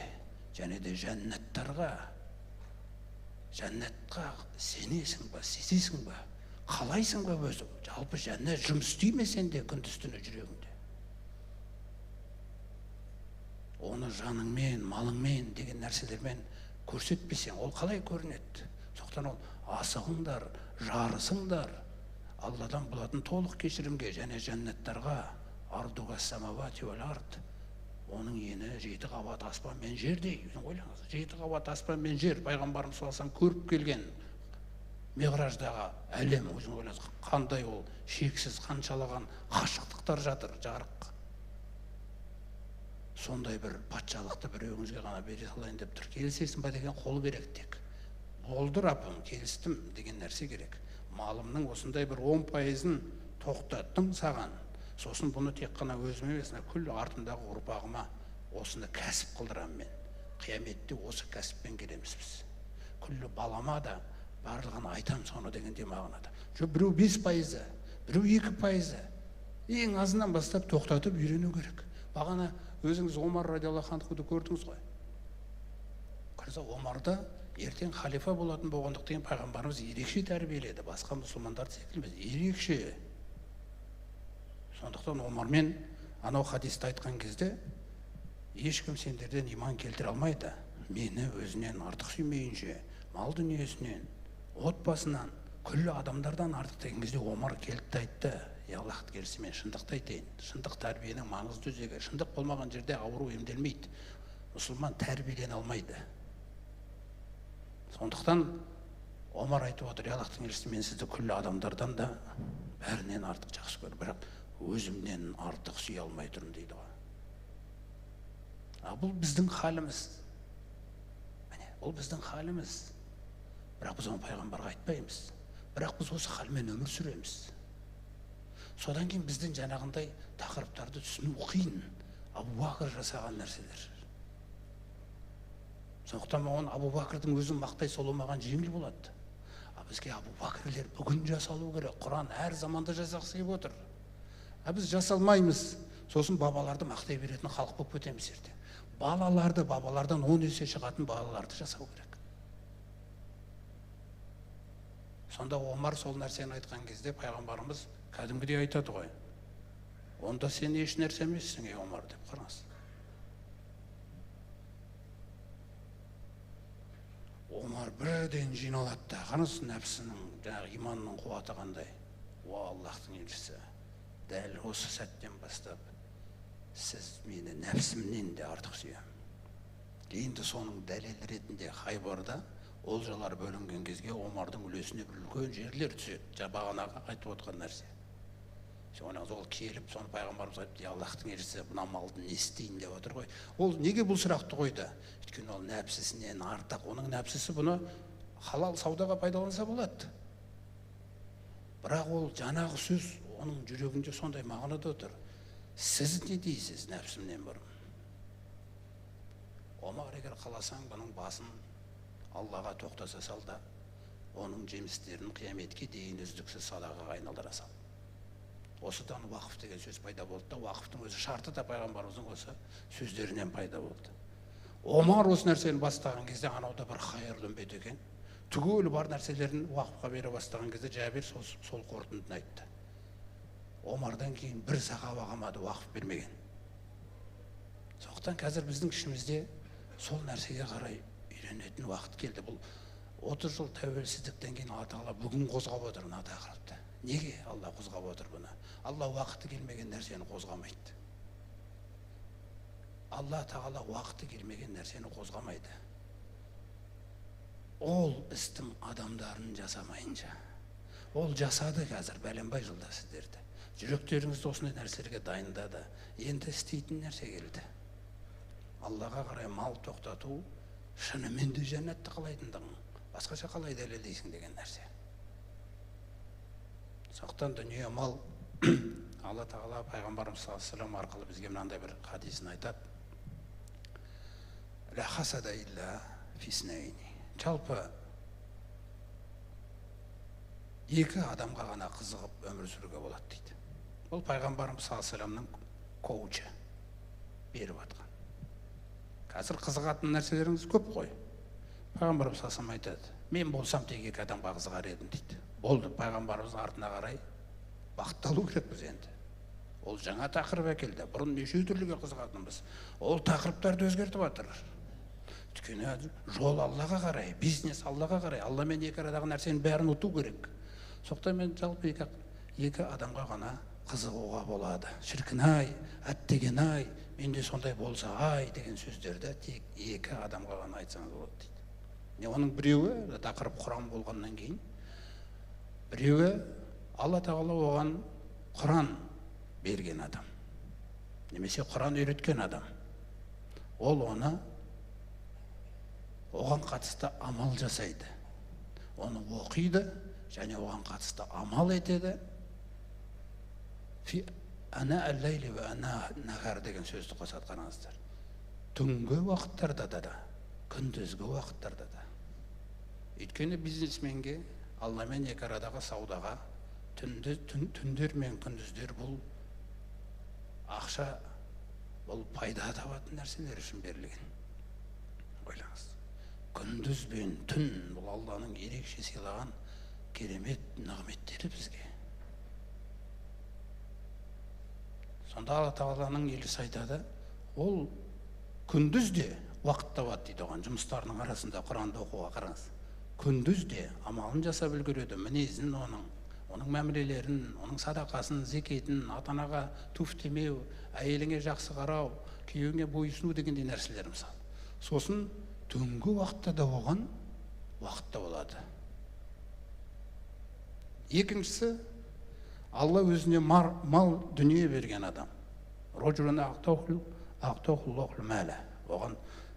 және де жәннаттарға. Жәннатқа сенесің ба, сезесің ба? Қалайсың ба өзі? Жалпы жәннат жұмыс істей ме сенде күндіз-түні жүрегіңде? Оны жаныңмен, малыңмен деген нәрселермен көрсетпесең, ол қалай көрінеді? Сондықтан ол асығыңдар, жарысыңдар, Алладан болатын толық кешірімге және жәннаттарға, ардуға самавати уәл ард. Оның ені 7 қабат аспан мен жердей. Ойлаңыз, 7 қабат аспан мен жер. Пайғамбарымыз саллаллаху көріп келген Миғраждағы әлем, өзің ойлаңыз, қандай ол шексіз, қаншалаған қашықтықтар жатыр, жарық. Сондай бір патшалықты біреуіңізге ғана бере салайын деп тұр. Келісесің ба деген қол керек тек. Болды раббым, келістім деген нәрсе керек. Малымның осындай бір 10%-ын тоқтаттым саған. Сосын бұны тек қана өзіме емес, күллі артындағы ұрпағыма осыны кәсіп қылдырам мен. Қияметте осы кәсіппен келеміз біз. Күллі балама да барлығын айтам соны дегенде мағынада. Біреу 5%, біреу 2%. Ең азынан бастап тоқтатып үйрену керек. Бағана өзіңіз Омар радиаллаху анхуды көрдіңіз ғой. Қараса Омарда ертең халифа болатын болғандықтан пайғамбарымыз ерекше тәрбиеледі, басқа мұсылмандар секілді емес, ерекше. Сондықтан Омармен анау хадисті айтқан кезде ешкім сендерден иман келтіре алмайды, мені өзінен артық сүймейінше, мал дүниесінен, отбасынан, күллі адамдардан артық деген кезде Омар келді айтты: Аллахтың келісімен шындықты айтайын, шындық тәрбиенің маңызды өзегі, шындық болмаған жерде ауру емделмейді, мұсылман тәрбиелене алмайды. Сондықтан Омар айтып отыр: Аллахтың елшісі, мен сізді күллі адамдардан да бәрінен артық жақсы көрдім, бірақ өзімнен артық сүйе алмай тұрмын дейді ғой. Бұл біздің халіміз. Бұл біздің халіміз. Бірақ біз оны пайғамбарға айтпаймыз. Бірақ біз осы халмен өмір сүреміз. Содан кейін біздің жаңағындай тақырыптарды түсіну қиын. Абу Бакр жасаған нәрселер. Сондықтан оны Абу Бакрдың өзін мақтай салу маған жеңіл болады. Бізге Абу Бакрлер бүгін жасалу керек. Құран әр заманда жасағысы келіп отыр. Біз жасалмаймыз. Сосын бабаларды мақтай беретін халық болып кетеміз ертең. Балаларды, бабалардан 10 есе шығатын балаларды жасау керек. Сонда Омар сол нәрсені айтқан кезде пайғамбарымыз кәдімгідей айтады ғой: онда сен еш нәрсе емессің, ей Омар, деп. Қараңыз. Омар бірден жиналады да, қараңыз нәпсінің, жаңағы иманның қуаты қандай. Аллахтың елшісі, дәл осы сәттен бастап сіз мені нәпсімнен де артық сүйемін. Енді соның дәлел ретінде Хайбарда олжалар бөлінген кезге Омардың үлесіне бір үлкен жерлер түседі. Бағанағы айтып отқан нәрсе. Ол келіп, соны пайғамбарымыз айтты: Аллахтың елшісі, мына малды не істейін деп отыр ғой. Ол неге бұл сұрақты қойды? Өйткені ол нәпсісінен артық. Оның нәпсісі бұны халал саудаға пайдаланса болады. Бірақ ол жаңағы сөз оның жүрегінде сондай мағынада отыр. Сіз не дейсіз нәпсімнен бұрын? Омар, егер қаласаң, бұның басын Аллаға тоқтаса сал да, оның жемістерін қияметке дейін үздіксіз садақаға айналдыра сал. Осыдан уақыф деген сөз пайда болды да, уақыфтың өзі шарты да пайғамбарымыздың осы сөздерінен пайда болды. Омар осы нәрсені бастаған кезде анауда бір хайырлы үмбет екен. Түгел бар нәрселерін уақыфқа бере бастаған кезде Жәбір сол қорытындыны айтты. Омардан кейін бір сахаба қалмады уақыф бермеген. Сондықтан қазір біздің ішімізде сол нәрсеге қарай үйренетін уақыт келді. Бұл 30 жыл тәуелсіздіктен кейін Алла Тағала бүгін қозғап отыр мына тақырыпты. Неге Алла қозғап отыр бұны? Алла уақыты келмеген нәрсені қозғамайды. Алла Тағала уақыты келмеген нәрсені қозғамайды. Ол істің адамдарын жасамайынша. Ол жасады қазір бәленбай жылда сіздерді. Жүректеріңізді осындай нәрселерге дайындады. Енді істейтін нәрсе келді. Аллаға қарай мал тоқтату шынымен де жәннатты қалайтындығың, басқаша қалай дәлелдейсің деген нәрсе. Сондықтан дүние мал. Алла Тағала пайғамбарымыз саллаллаху алейхи ва саллям арқылы бізге мынандай бір хадисін айтады: ла хасада илля фиснайни. Жалпы екі адамға ғана қызығып өмір сүруге болады дейді. Бұл пайғамбарымыз саллаллаху алейхи ва саллямның коучы беріп атқан. Қазір қызығатын нәрселеріңіз көп қой. Пайғамбарымыз саллаллаху алейхи ва саллям айтады: мен болсам тек екі адамға қызығар едім дейді. Болды, пайғамбарымыздың артына қарай бақытталу керекпіз енді. Ол жаңа тақырып әкелді. Бұрын неше түрліге қызығатынбыз. Ол тақырыптарды өзгертіп жатыр. Өйткені жол Аллаға қарай, бизнес Аллаға қарай. Алламен екі арадағы нәрсені бәрін ұту керек. Сондықтан мен жалпы екі адамға ғана қызығуға болады. Шіркін-ай, әттеген-ай, менде сондай болса ай деген сөздерді тек екі адамға ғана айтсаңыз болады дейді. Оның біреуі тақырып Құран болғаннан кейін, біреуі Алла Тағала оған Құран берген адам, немесе Құран үйреткен адам. Ол оған қатысты амал жасайды. Оны оқиды және оған қатысты амал етеді. Ана әл-лейли ва ана нахар деген сөзді қосады, қараңыздар. Түнгі уақыттарда да, күндізгі уақыттарда да. Өйткені бизнесменге Алламен екі арадағы саудаға түндер мен күндіздер бұл ақша, бұл пайда табатын нәрселер үшін берілген. Ойлаңыз. күндіз бен түн бұл Алланың ерекше сыйлаған керемет нығметтері бізге. Сонда Алла Тағаланың елшісі айтады, ол күндіз де уақыт табады дейді оған, жұмыстарының арасында Құранды оқуға. Қараңыз, күндіз де амалын жасап үлгереді, мінезін, оның мәмілелерін, оның садақасын, зекетін, ата-анаға туф демеу, әйеліңе жақсы қарау, күйеуіңе бойсыну дегендей нәрселер мысалы. Сосын түнгі уақытта да оған уақытта болады. Екіншісі, Алла өзіне мал дүние берген адам. Роджулан ақтоқуллоқлы мәлі. Оған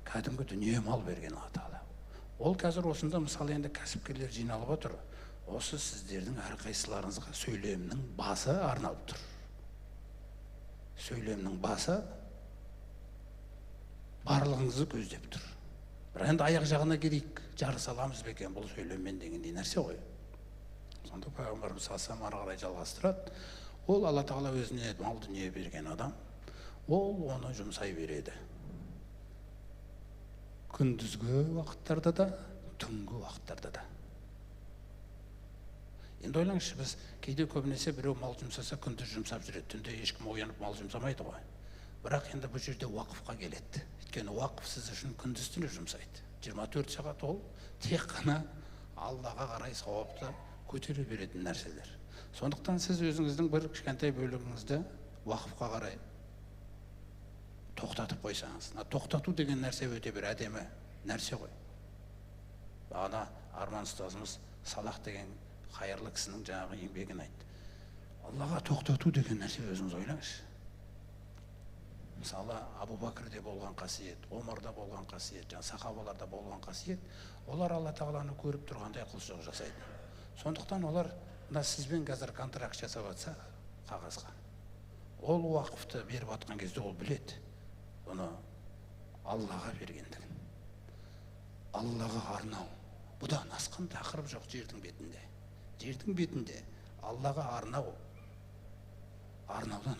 кәдімгі дүние мал берген Алла. Ол қазір осында мысалы енді кәсіпкерлер жиналып отыр. Осы сіздердің әрқайсыларыңызға сөйлемнің басы арналып тұр. Сөйлемнің басы барлығыңызды көздеп тұр. Бірақ енді аяқ жағына келейік, жарыс аламыз бекен бұл сөйлеммен дегендей нәрсе ғой. Сонда пайғамбарымыз салсам ары қарай жалғастырады. Ол Алла Тағала өзіне мал дүние берген адам, ол оны жұмсай береді. Күндізгі уақыттарда да, түнгі уақыттарда да. Енді ойлаңызшы, біз кейде көбінесе біреу мал жұмсаса күндіз жұмсап жүреді, түнде ешкім оянып мал жұмсамайды ғой. Бірақ енді бұл жерде уақыфқа келеді. Өйткені уақыф сіз үшін күндіз түні жұмсайды. 24 сағат ол тек қана Аллаға қарай сауапты көтере беретін нәрселер. Сондықтан сіз өзіңіздің бір кішкентай бөлігіңізді уақыфқа қарай тоқтатып қойсаңыз. Тоқтату деген нәрсе өте бір әдемі нәрсе ғой. Ана Арман ұстазымыз Салах деген қайырлы кісінің жаңағы еңбегін айтты. Аллаға тоқтату деген нәрсе өзіңіз ойлаңызшы. Мысалы, Абу Бәкірде болған қасиет, Омарда болған қасиет, сахабаларда болған қасиет, олар Алла Тағаланы көріп тұрғандай құлшылық жасайды. Сондықтан олар сізбен қазір контракт жасап жатса қағазға, ол уақыфты беріп жатқан кезде ол біледі, оны Аллаға бергендігін, Аллаға арнау. Бұдан асқан тақырып жоқ жердің бетінде. Жердің бетінде Аллаға арнаудан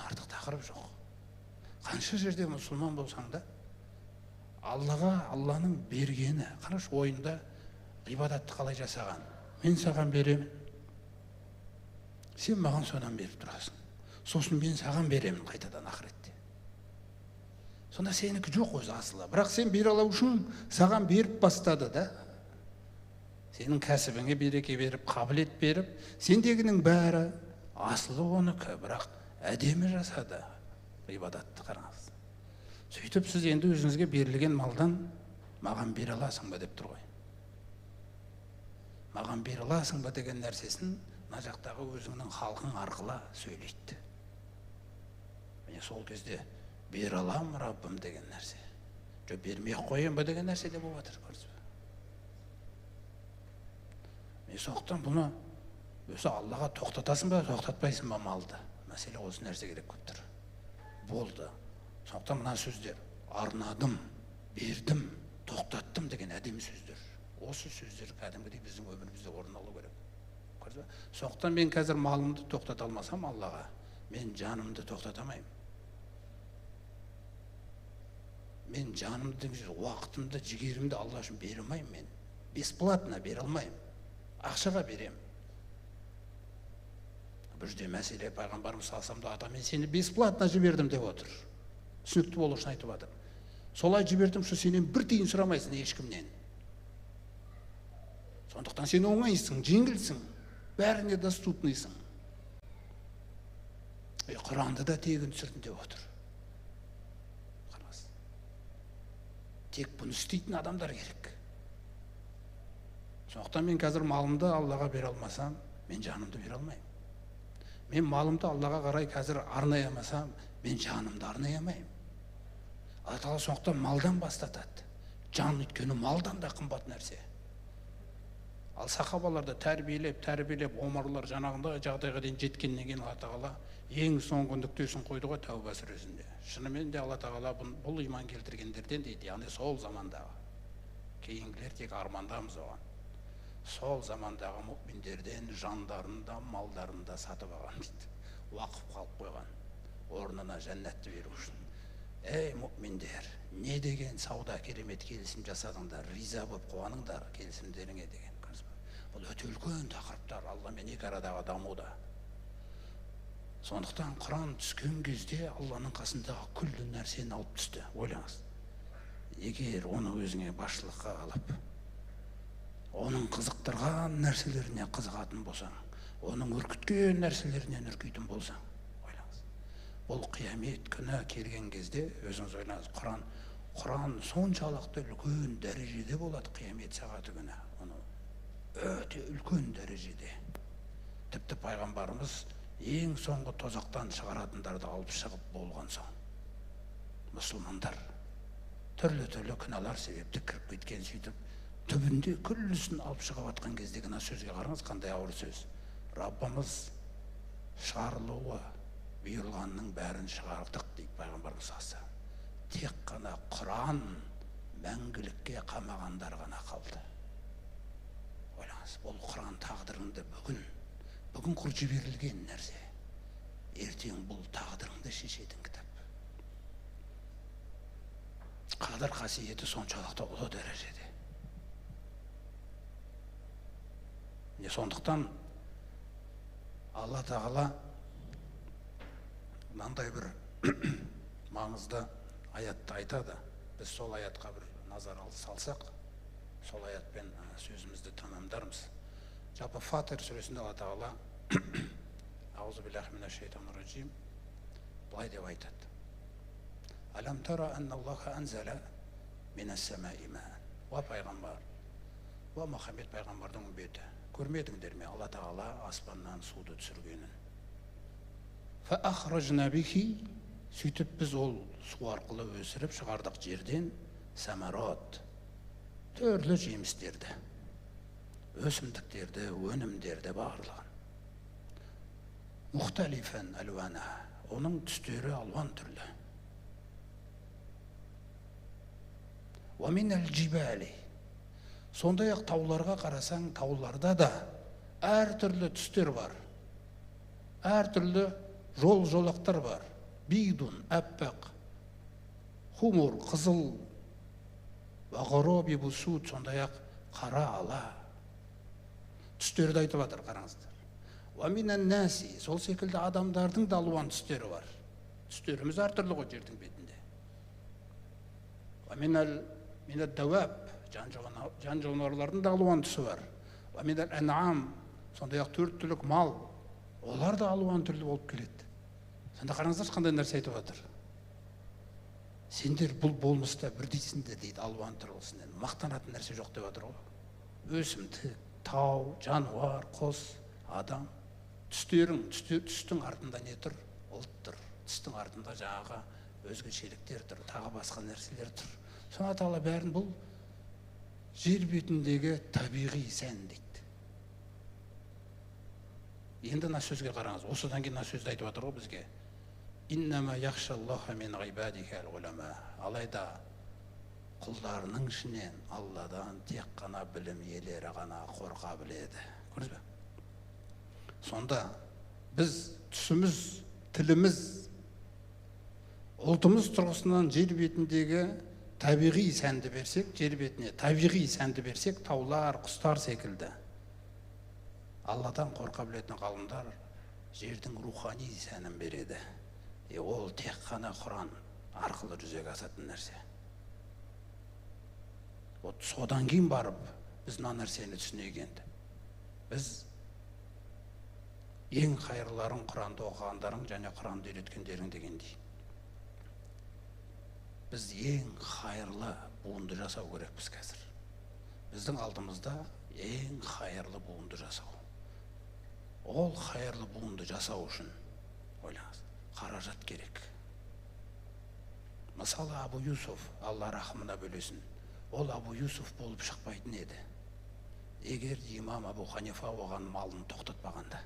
артық тақырып жоқ. Қанша жерде мұсылман болсаң да, Алланың бергені, қараш ойында ғибадатты қалай жасаған, мен саған беремін, сен маған содан беріп тұрасың, сосын мен саған беремін қайтадан ақыретте. Сонда сенікі жоқ өзі асылы, бірақ сен бере алу үшін саған беріп бастады да, сенің кәсібіңе береке беріп, қабілет беріп, сендегінің бәрі асылы оныкі, бірақ әдемі жасады ғибадатты. Қараңыз, сөйтіп сіз енді өзіңізге берілген малдан маған бере аласың ба деп тұр ғой. Маған бере аласың ба деген нәрсесін мына жақтағы өзіңнің халқың арқылы сөйлейді. Міне сол кезде бере алам Раббым деген нәрсе, жоқ бермей қоям ба деген нәрсе де болып жатыр. Соқтан бұны өзі Аллаға тоқтатасың ба, тоқтатпайсың ба малды? Мәселе осы нәрсе керек көп тұр. Болды. Соқтан мына сөздер, арнадым, бердім, тоқтаттым деген әдемі сөздер. Осы сөздер кәдімгідей біздің өмірімізде орын алу керек. Соқтан мен қазір малымды тоқтата алмасам Аллаға, мен жанымды тоқтатамайым. Мен жанымды, уақытымды, жігерімді Алла үшін бере алмайым мен. Бесплатно бере алмайым. Ақшаға берем. Бір жерде мәселе пайғамбарымыз салсамда ата мен сені бесплатно жібердім деп отыр. Түсінікті болу үшін айтып жатыр. Солай жібердім, що сенен бір тиын сұрамайсың ешкімнен. Сондықтан сен оңайсың, жеңілсің, бәріне доступныйсың. Құранды да тегін түсірдім деп отыр. Қараңыз. Тек бұны істейтін адамдар керек. Сондықтан мен қазір малымды Аллаға бере алмасам, мен жанымды бере алмайым. Мен малымды Аллаға қарай қазір арнай алмасам, мен жанымды арнай алмайым. Алла Тағала сондықтан малдан бастатады. Жан өйткені малдан да қымбат нәрсе. Ал сахабаларды тәрбиелеп, омарлар жаңағындай жағдайға дейін жеткеннен кейін Алла Тағала ең соңғы нүктесін қойды ғой Тәуба сүресінде. Шынымен де Алла Тағала бұл иман келтіргендерден дейді, яғни сол замандағы. Кейінгілер тек армандамыз оған. Сол замандағы мүминдерден жандарын да, малдарын да сатып алған дейді. Уақып қалып қойған. Орнына жәннатты беру үшін. ей мүминдер, не деген сауда керемет келісім жасадыңдар, риза болып қуаныңдар келісімдеріңе деген. Бұл өте үлкен тақырыптар Алла мен екі арадағы дамуда. Сондықтан Құран түскен кезде Алланың қасындағы күллі нәрсені алып түсті. Ойлаңыз, егер оны өзіңе басшылыққа алып, оның қызықтырған нәрселеріне қызығатын болсаң, оның үркіткен нәрселерінен үркейтін болсаң, ойлаңыз, бұл қиямет күні келген кезде өзіңіз ойлаңыз, Құран соншалықты үлкен дәрежеде болады қиямет сағаты күні. Өте үлкен дәрежеде. Тіпті пайғамбарымыз ең соңғы тозақтан шығаратындарды алып шығып болған соң, мұсылмандар түрлі күнәлар себепті кіріп кеткен, сөйтіп түбінде күллісін алып шығып атқан кездегі мына сөзге қараңыз, қандай ауыр сөз. Раббымыз шығарылуы бұйырылғанның бәрін шығардық дейді пайғамбарымыз аса. Тек қана Құран мәңгілікке қамағандар ғана қалды. Ойлаңыз, бұл Құран тағдырыңды бүгін құр жіберілген нәрсе. Ертең бұл тағдырыңды шешетін кітап. Қадір қасиеті соншалықты ұлы дәрежеде. Сондықтан Алла тағала мынандай бір маңызды аятты айтады. Біз сол аятқа бір назар салсақ, сол аятпен сөзімізді тамамдармыз. Жалпы Фатир сүресінде Алла тағала аузу биллахи минаш шайтанир раджим былай деп айтады. Алам тара анналлаха анзала минас самаи маан. Ва пайғамбар, ва Мұхаммед пайғамбардың үмбеті, көрмедіңдер ме Алла тағала аспаннан суды түсіргенін? Фа ахражна бихи, сөйтіп біз ол су арқылы өсіріп шығардық жерден самарат, түрлі жемістерді, өсімдіктерді, өнімдерді барлығын. Мұхталифан алуана, оның түстері алуан түрлі. Ва минал джибали, сондай-ақ тауларға қарасаң, тауларда да әр түрлі түстер бар, әр түрлі жол-жолақтар бар. Бидун, әппақ, хумур, қызыл, вағароби бұсуд, сондай-ақ қара ала. Түстерді айтып атыр, қараңыздар. Ва минан наси, сол секілді адамдардың да алуан түстері бар. Түстеріміз әр түрлі ғой жердің бетінде. Ва минал дауаб, жан жануарлардың да алуан түсі бар. Ва минал ан'ам, сондай-ақ төрт түлік мал, олар да алуан түрлі болып келеді. Сонда қараңыздар, қандай нәрсе айтып жатыр. Сендер бұл болмыста бірдейсіңдер дейді, алуан түрлісінен. Мақтанатын нәрсе жоқ деп жатыр ғой. Өсімдік, тау, жануар, құс, адам. Түстің артында не тұр? Ұлт тұр. Түстің артында жаңағы өзгешеліктер тұр, тағы басқа нәрселер тұр. Соны Алла бәрін бұл жер бетіндегі табиғи сән дейді. Енді мына сөзге қараңыз. Осыдан кейін мына сөзді айтып жатыр ғой бізге. Иннама яхшаллаха мин ғибадихал улама. Алайда құлдарының ішінен Алладан тек қана білім иелері ғана қорқа біледі. Көрдіңіз бе? Сонда біз түсіміз, тіліміз, ұлтымыз тұрғысынан жер бетіндегі табиғи сәнді берсек, жер бетіне табиғи сәнді берсек, таулар, құстар секілді. Алладан қорқа білетін ғалымдар жердің рухани сәнін береді. Ол тек қана Құран арқылы жүзеге асатын нәрсе. Содан кейін барып біз мына нәрсені түсінейік енді. Біз ең қайырлыларың Құранды оқығандарың және Құранды үйреткендерің дегендей. Біз ең қайырлы буынды жасау керекпіз қазір. Біздің алдымызда ең қайырлы буынды жасау. Ол қайырлы буынды жасау үшін, ойлаңыз, қаражат керек. Мысалы, Абу Юсуф, Алла рахымына бөлесін, ол Абу Юсуф болып шықпайтын еді. Егер имам Абу Ханифа оған малын тоқтатпағанда.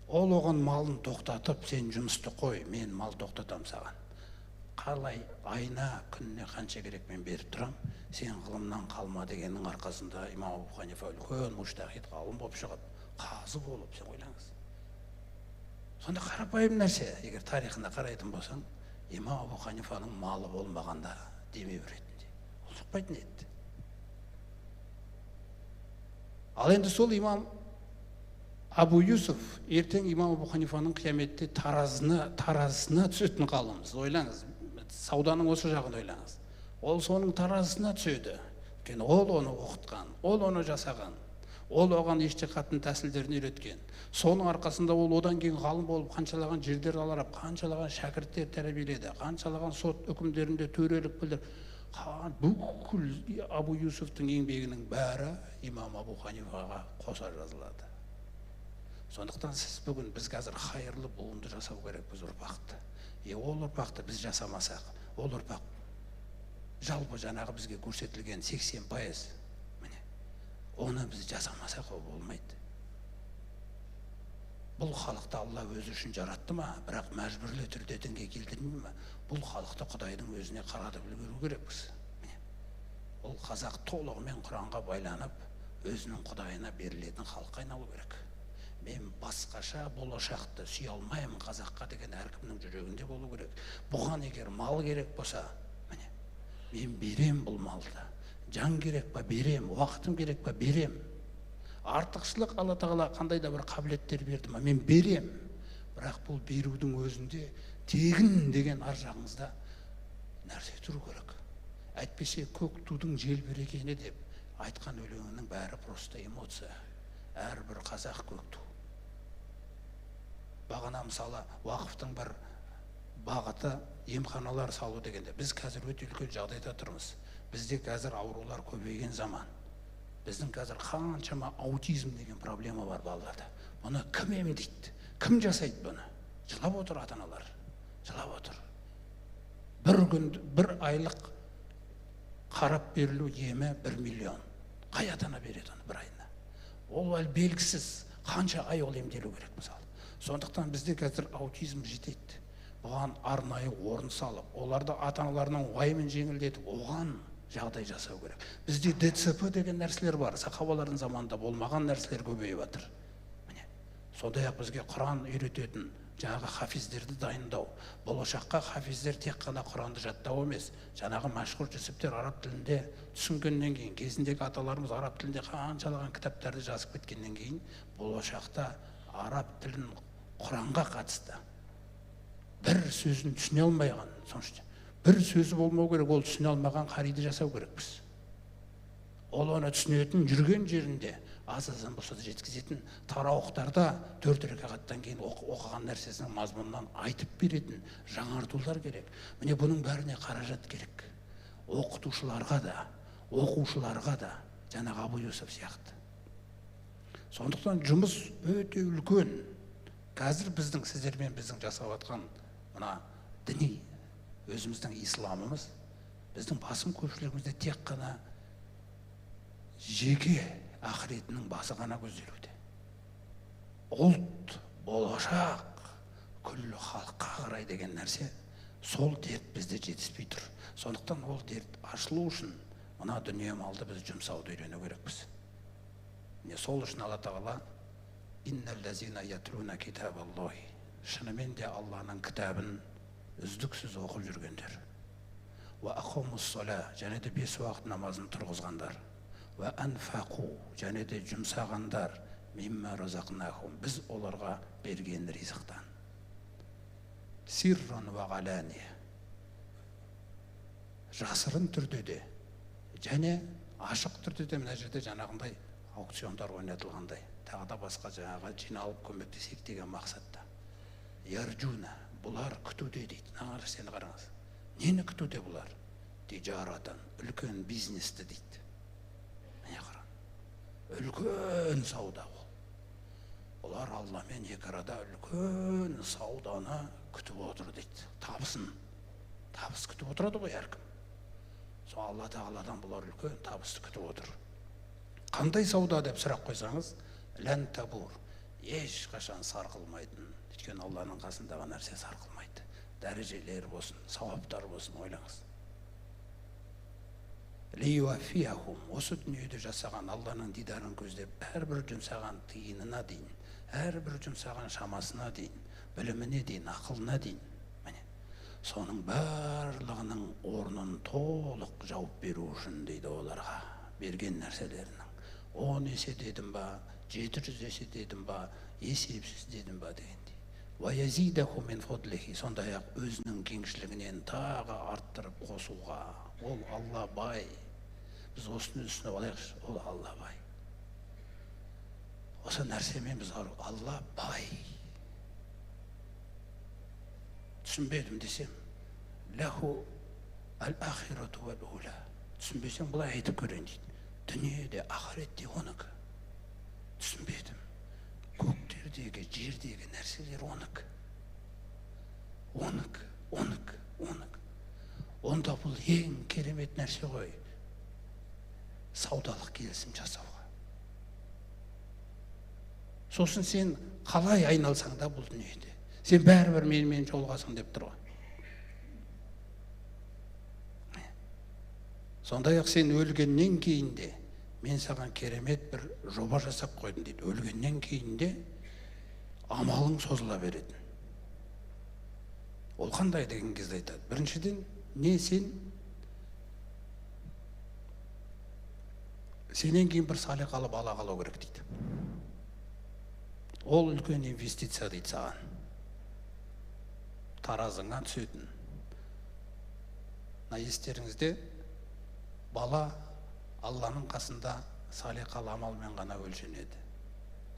Ол оған малын тоқтатып, сен жұмысты қой, мен мал тоқтатам саған. Қалай айна күніне қанша керек мен беріп тұрам, сен ғылымнан қалма дегеннің арқасында имам Абу Ханифа үлкен муштахид ғалым болып шығып, қазы болып, сен ойлаңыз. Сонда қарапайым нәрсе, егер тарихына қарайтын болсаң, имам Абу Ханифаның малы болмағанда демей беретіндей. Ол шықпайтын еді. Ал енді сол имам Абу Юсуф ертең имам Абу Ханифаның қияметте таразысына түсетін ғалымыз. Ойлаңыз, сауданың осы жағын ойлаңыз. Ол соның таразысына түседі. Өйткені ол оны оқытқан, ол оны жасаған, ол оған иштихаттың тәсілдерін үйреткен. Соның арқасында ол одан кейін ғалым болып қаншалаған жерлер аларап, қаншалаған шәкірттер тәрбиеледі, қаншалаған сот үкімдерінде төрелік білдіріп, бүкіл Абу Юсуфтың еңбегінің бәрі имам Абу Ханифаға қоса жазылады. Сондықтан бүгін біз қазір хайырлы буынды жасау керекпіз ұрпақты. Ол ұрпақты біз жасамасақ, ол ұрпақ жалпы жаңағы бізге көрсетілген 80%, міне, оны біз жасамасақ ол болмайды. Бұл халықты Алла өзі үшін жаратты ма, бірақ мәжбүрлі түрде дінге келдірмей ме? Бұл халықты Құдайдың өзіне қаратып үлгеру керекпіз. Ол қазақ толығымен Құранға байланып, өзінің Құдайына берілетін халыққа айналу керек. Мен басқаша болашақты сүйе алмаймын, қазаққа деген әркімнің жүрегінде болу керек. Бұған егер мал керек болса, міне, мен берем бұл малды. Жан керек па берем, уақытым керек па берем. Артықшылық Алла тағала қандай да бір қабілеттер берді ма, мен берем. Бірақ бұл берудің өзінде тегін деген ар жағыңызда нәрсе тұру керек. Әйтпесе көк тудың желбірегені деп айтқан өлеңінің бәрі просто эмоция. Әрбір қазақ көк ту. Бағана мысалы уақыфтың бір бағыты емханалар салу дегенде, біз қазір өте үлкен жағдайда тұрмыз. Бізде қазір аурулар көбейген заман. Біздің қазір қаншама аутизм деген проблема бар балаларда. Бұны кім емдейді? Кім жасайды бұны? Жылап отыр ата-аналар. Жылап отыр. Бір айлық қарап берілу емі 1 миллион. Қай ата-ана береді оны бір айына? Ол әлі белгісіз. Қанша ай ол емделу керек мысалы. Сондықтан бізде қазір аутизм жетеді. Бұған арнайы орын салып, оларды ата-аналарының уайымын жеңілдетіп, оған жағдай жасау керек. Бізде ДЦП деген нәрселер бар. Сахабалардың заманында болмаған нәрселер көбейіп жатыр. Міне, сондай-ақ бізге Құран үйрететін жаңағы хафиздерді дайындау. Болашаққа хафиздер тек қана Құранды жаттау емес, жаңағы мәшһүр жүсіптер араб тілінде түсінгеннен кейін, кезіндегі аталарымыз араб тілінде қаншалаған кітаптарды жазып кеткеннен кейін, болашақта араб тілін Құранға қатысты бір сөзін түсіне алмайған, соңшты бір сөзі болмау керек, ол түсіне алмаған қариды жасау керекпіз. Ол оны түсінетін жүрген жерінде аз-аздан болса да жеткізетін, тарауықтарда 4 рекағаттан кейін оқыған нәрсесінің мазмұнынан айтып беретін жаңартулар керек. Міне бұның бәріне қаражат керек. Оқытушыларға да, оқушыларға да, жаңағы Абу Юсуф сияқты. Сондықтан жұмыс өте үлкен. Қазір біздің сіздермен біздің жасап жатқан мына діни өзіміздің исламымыз, біздің басым көпшілігімізде тек қана жеке ақыретінің басы ғана көзделуде. Ұлт, болашақ, күллі халыққа қарай деген нәрсе, сол дерт бізде жетіспей тұр. Сондықтан ол дерт ашылу үшін мына дүние малды біз жұмсауды үйрену керекпіз. Сол үшін Алла тағала «Инналлазина ятлуна китабаллахи», шынымен де Алланың кітабын үздіксіз оқып жүргендер. «Ва ақомуссала», және де 5 уақыт намазын тұрғызғандар. «Ва анфақу», және де жұмсағандар. «Мимма разақнахум», біз оларға берген ризықтан. «Сирран ва галания», жасырын түрде де, және ашық түрде де, мына жерде жаңағындай аукциондар ойнатылғандай, тағы да басқа жаңағы жиналып көмектесек деген мақсатта. «Ярджуна», бұлар күтуде дейді. Нәрсені қараңыз. Нені күтуде бұлар? Тижарatan, үлкен бизнесті дейді. Міне қаран. Үлкен сауда ол. Бұлар Алламен екі арада үлкен сауданы күтіп отыр дейді. Табыс күтіп отырады ғой әркім. Сол Алла тағаладан бұлар үлкен табысты күтіп отыр. Қандай сауда деп сұрақ қойсаңыз, лән табур, ешқашан сарқылмайтын. Өйткені Алланың қасындағы нәрсе сарқылмайды. Дәрежелер болсын, сауаптар болсын, ойлаңыз. Лиуафияхум, осы дүниеде жасаған Алланың дидарын көздеп, әрбір жұмсаған тиынына дейін, әрбір жұмсаған шамасына дейін, біліміне дейін, ақылына дейін. соның барлығының орнын толық жауып беру үшін дейді оларға берген нәрселерінің 10 есе дедім ба, 700 есе дедім ба, есепсіз дедім ба дегендей. وَيَزِيدَهُ مِنْ فَضْلِهِ сондай-ақ өзінің кеңшілігінен тағы арттырып қосуға. Ол Алла бай. Біз осыны үстіне алайықшы, ол Алла бай. Осы нәрсемен біз Алла бай. Түсінбедім десем, ләху әл-ахирату вәл-ула. Түсінбесем, бұлай айтып көрейін дейді. Дүниеде, ахиретте оныкі. Түсінбедім. Көктердегі, жердегі нәрселер оныкі. Оныкі. Онда бұл ең керемет нәрсе ғой. Саудалық келісім жасауға. Сосын сен қалай айналсаң да бұл дүниеде. Сен бәрібір менімен жолғасың деп тұр ғой. Сондай-ақ сен өлгеннен кейінде мен саған керемет бір жоба жасап қойдым дейді. Өлгеннен кейінде амалың созыла беретін. Ол қандай деген кезде айтады. Біріншіден, не сенен кейін бір салиқалы бала қалу керек дейді. Ол үлкен инвестиция дейді саған. Таразыңа түсетін. Естеріңізде, бала Алланың қасында салиқалы амалмен ғана өлшенеді.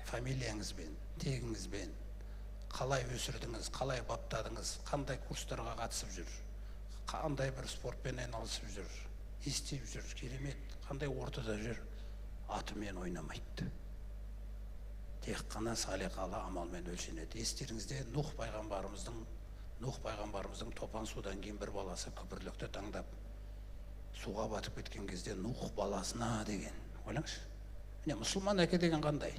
Фамилияңызбен, тегіңізбен, қалай өсірдіңіз, қалай баптадыңыз, қандай курстарға қатысып жүр, қандай бір спортпен айналысып жүр, істеп жүр, керемет, қандай ортада жүр, атымен ойнамайды. Тек қана салиқалы амалмен өлшенеді. Естеріңізде, Нух пайғамбарымыздың топан судан кейін бір баласы күбірлікті таңдап суға батып кеткен кезде Нух баласына деген. Ойлаңызшы. Міне мұсылман әке деген қандай?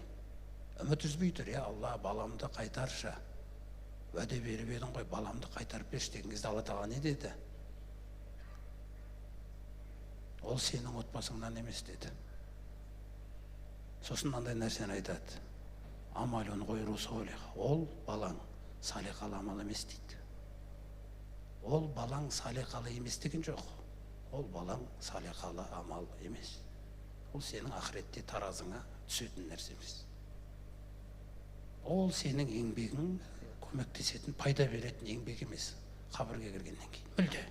Үміт үзбей тұр, Алла баламды қайтаршы. Уәде беріп едің ғой, баламды қайтарып берші деген кезде Алла Тағала не деді? Ол сенің отбасыңнан емес деді. Сосын мынандай нәрсені айтады. Амалун ғойру солих. Ол балаң салиқалы амал емес дейді. Ол балаң салиқалы емес деген жоқ. Ол балаң салиқалы амал емес. Ол сенің ақыретте таразыңа түсетін нәрсе емес. Ол сенің еңбегің көмектесетін, пайда беретін еңбек емес. Қабірге кіргеннен кейін. Мүлде.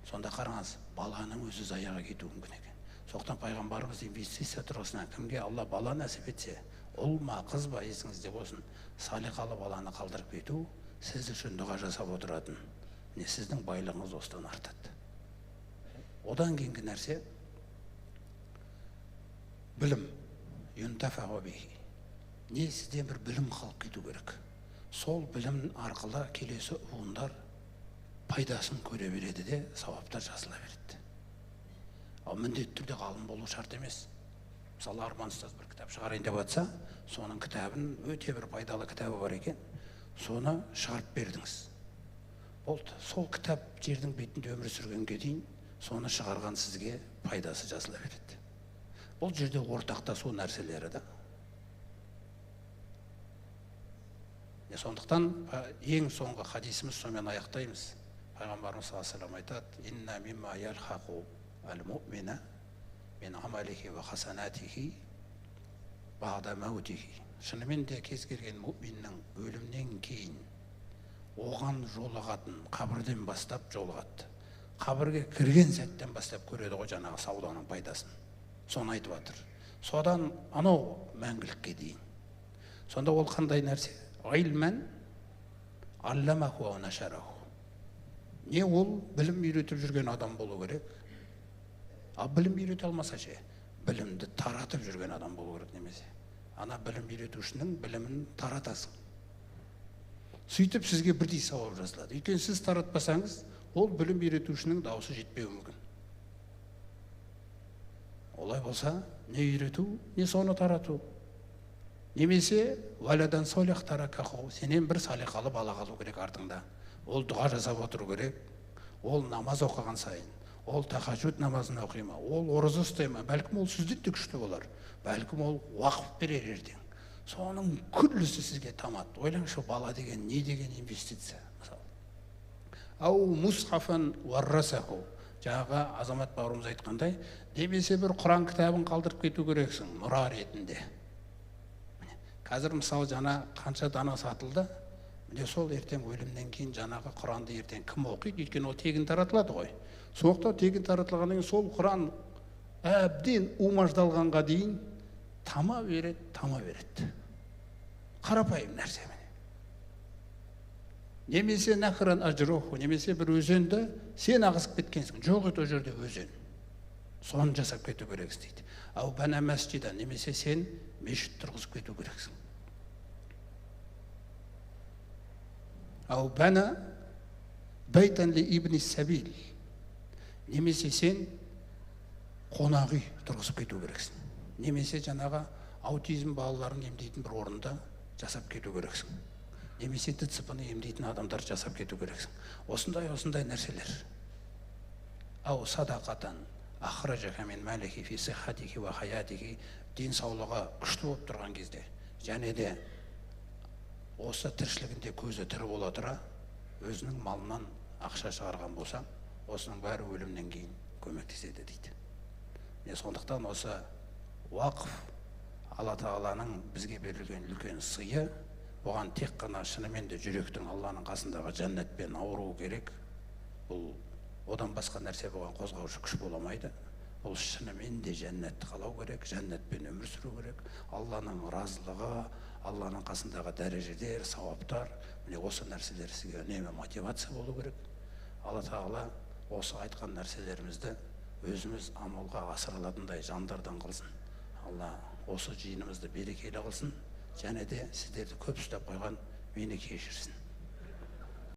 Сонда қараңыз, баланың өзі заяға кетуі мүмкін екен. Соқтан пайғамбарымыз инвестиция тұрғысынан кімге Алла бала нәсіп етсе, ұл ма, қыз ба, есіңізде болсын, салиқалы баланы қалдырып кету, сіз үшін дұға жасап отыратын. Не сіздің байлығыңыз осыдан артады. Одан кейінгі нәрсе білім. Юнтафағу бихи. Не сізден бір білім қалып кету керек. Сол білім арқылы келесі буындар пайдасын көре береді де, сауаптар жазыла береді. Ал міндетті түрде ғалым болу шарт емес. Мысалы, Арман ұстаз бір кітап шығарайын деп жатса, соның кітабын, өте бір пайдалы кітабы бар екен, соны шығарып бердіңіз. Болды. Сол кітап жердің бетінде өмір сүргенге дейін соны шығарған сізге пайдасы жазыла береді. Бұл жерде ортақтасу нәрселері да. Сондықтан ең соңғы хадисіміз сонымен аяқтаймыз. Пайғамбарымыз саллаллаху алейхи ва саллям айтады: "Инна мимма ялхақу ал-муъмина мин амалихи ва хасанатихи баъда маутихи." Шынымен де кез келген мұъминнің өлімнен кейін оған жолығатын, қабірден бастап жолығады. Қабірге кірген сәттен бастап көреді ғой жаңағы сауданың пайдасын. Соны айтып жатыр. Содан анау мәңгілікке дейін. Сонда ол қандай нәрсе? Ғилман алламаху ва нашараху. Не ол білім үйретіп жүрген адам болу керек. Ал білім үйрете алмаса ше, білімді таратып жүрген адам болу керек немесе. Ана білім үйретушінің білімін таратасың. Сөйтіп сізге бірдей сауап жазылады. Өйткені сіз таратпасаңыз, ол білім үйретушінің дауысы жетпеуі мүмкін. Олай болса, не үйрету, не соны тарату. Немесе валядан солих таракаху, сенен бір салиқалы бала қалу керек артыңда. Ол дұға жасап отыру керек. Ол намаз оқыған сайын, ол тахажуд намазын оқи ма, ол ораза ұстай ма, бәлкім ол сүзден де күшті болар. Бәлкім ол уақыт берер ертең. Соның күллісі сізге тамады. Ойлаңызшы, бала деген не деген инвестиция. Мысалы, ау мусхафан варрасаху. Жаңағы азамат бауырымыз айтқандай, немесе бір Құран кітабын қалдырып кету керексің мұра ретінде. Қазір мысалы жаңа қанша дана сатылды, міне сол ертең өлімнен кейін жаңағы Құранды ертең кім оқиды, өйткені ол тегін таратылады ғой. Сондықтан тегін таратылғаннан кейін сол Құран әбден умаждалғанға дейін тама береді. Қарапайым нәрсе. Немесе нақыран ажроху, немесе бір өзенді сен ағызып кеткенсің, жоқ ет о жерде өзен. Соны жасап кету керексің дейді. Ау бана мәсжида, немесе сен мешіт тұрғызып кету керексің. Ау бана байтан ли ибн сабил, немесе сен қонақ үй тұрғызып кету керексің. Немесе жаңағы аутизм балаларын емдейтін бір орында жасап кету керексің. Немесе ДЦП-ны емдейтін адамдар жасап кету керексің. Осындай нәрселер. Ау садақатан ахражака мин малихи фи сиххатихи ва хаятихи, денсаулығы күшті болып тұрған кезде, және де осы тіршілігінде көзі тірі бола тұра өзінің малынан ақша шығарған болса, осының бәрі өлімнен кейін көмектеседі дейді. Сондықтан осы уақыф Алла Тағаланың бізге берілген үлкен сыйы, оған тек қана шынымен де жүректің Алланың қасындағы жәннатпен ауыру керек. Бұл одан басқа нәрсе болған қозғаушы күш боламайды. Бұл шынымен де жәннатты қалау керек, жәннатпен өмір сүру керек. Алланың разылығы, Алланың қасындағы дәрежелер, сауаптар, міне осы нәрселер сізге үнемі мотивация болу керек. Алла Тағала осы айтқан нәрселерімізді өзіміз амалға асыра алатындай жандардан қылсын. Алла осы жиынымызды берекелі қылсын, және де сіздерді көп ұстап қойған мені кешірсін.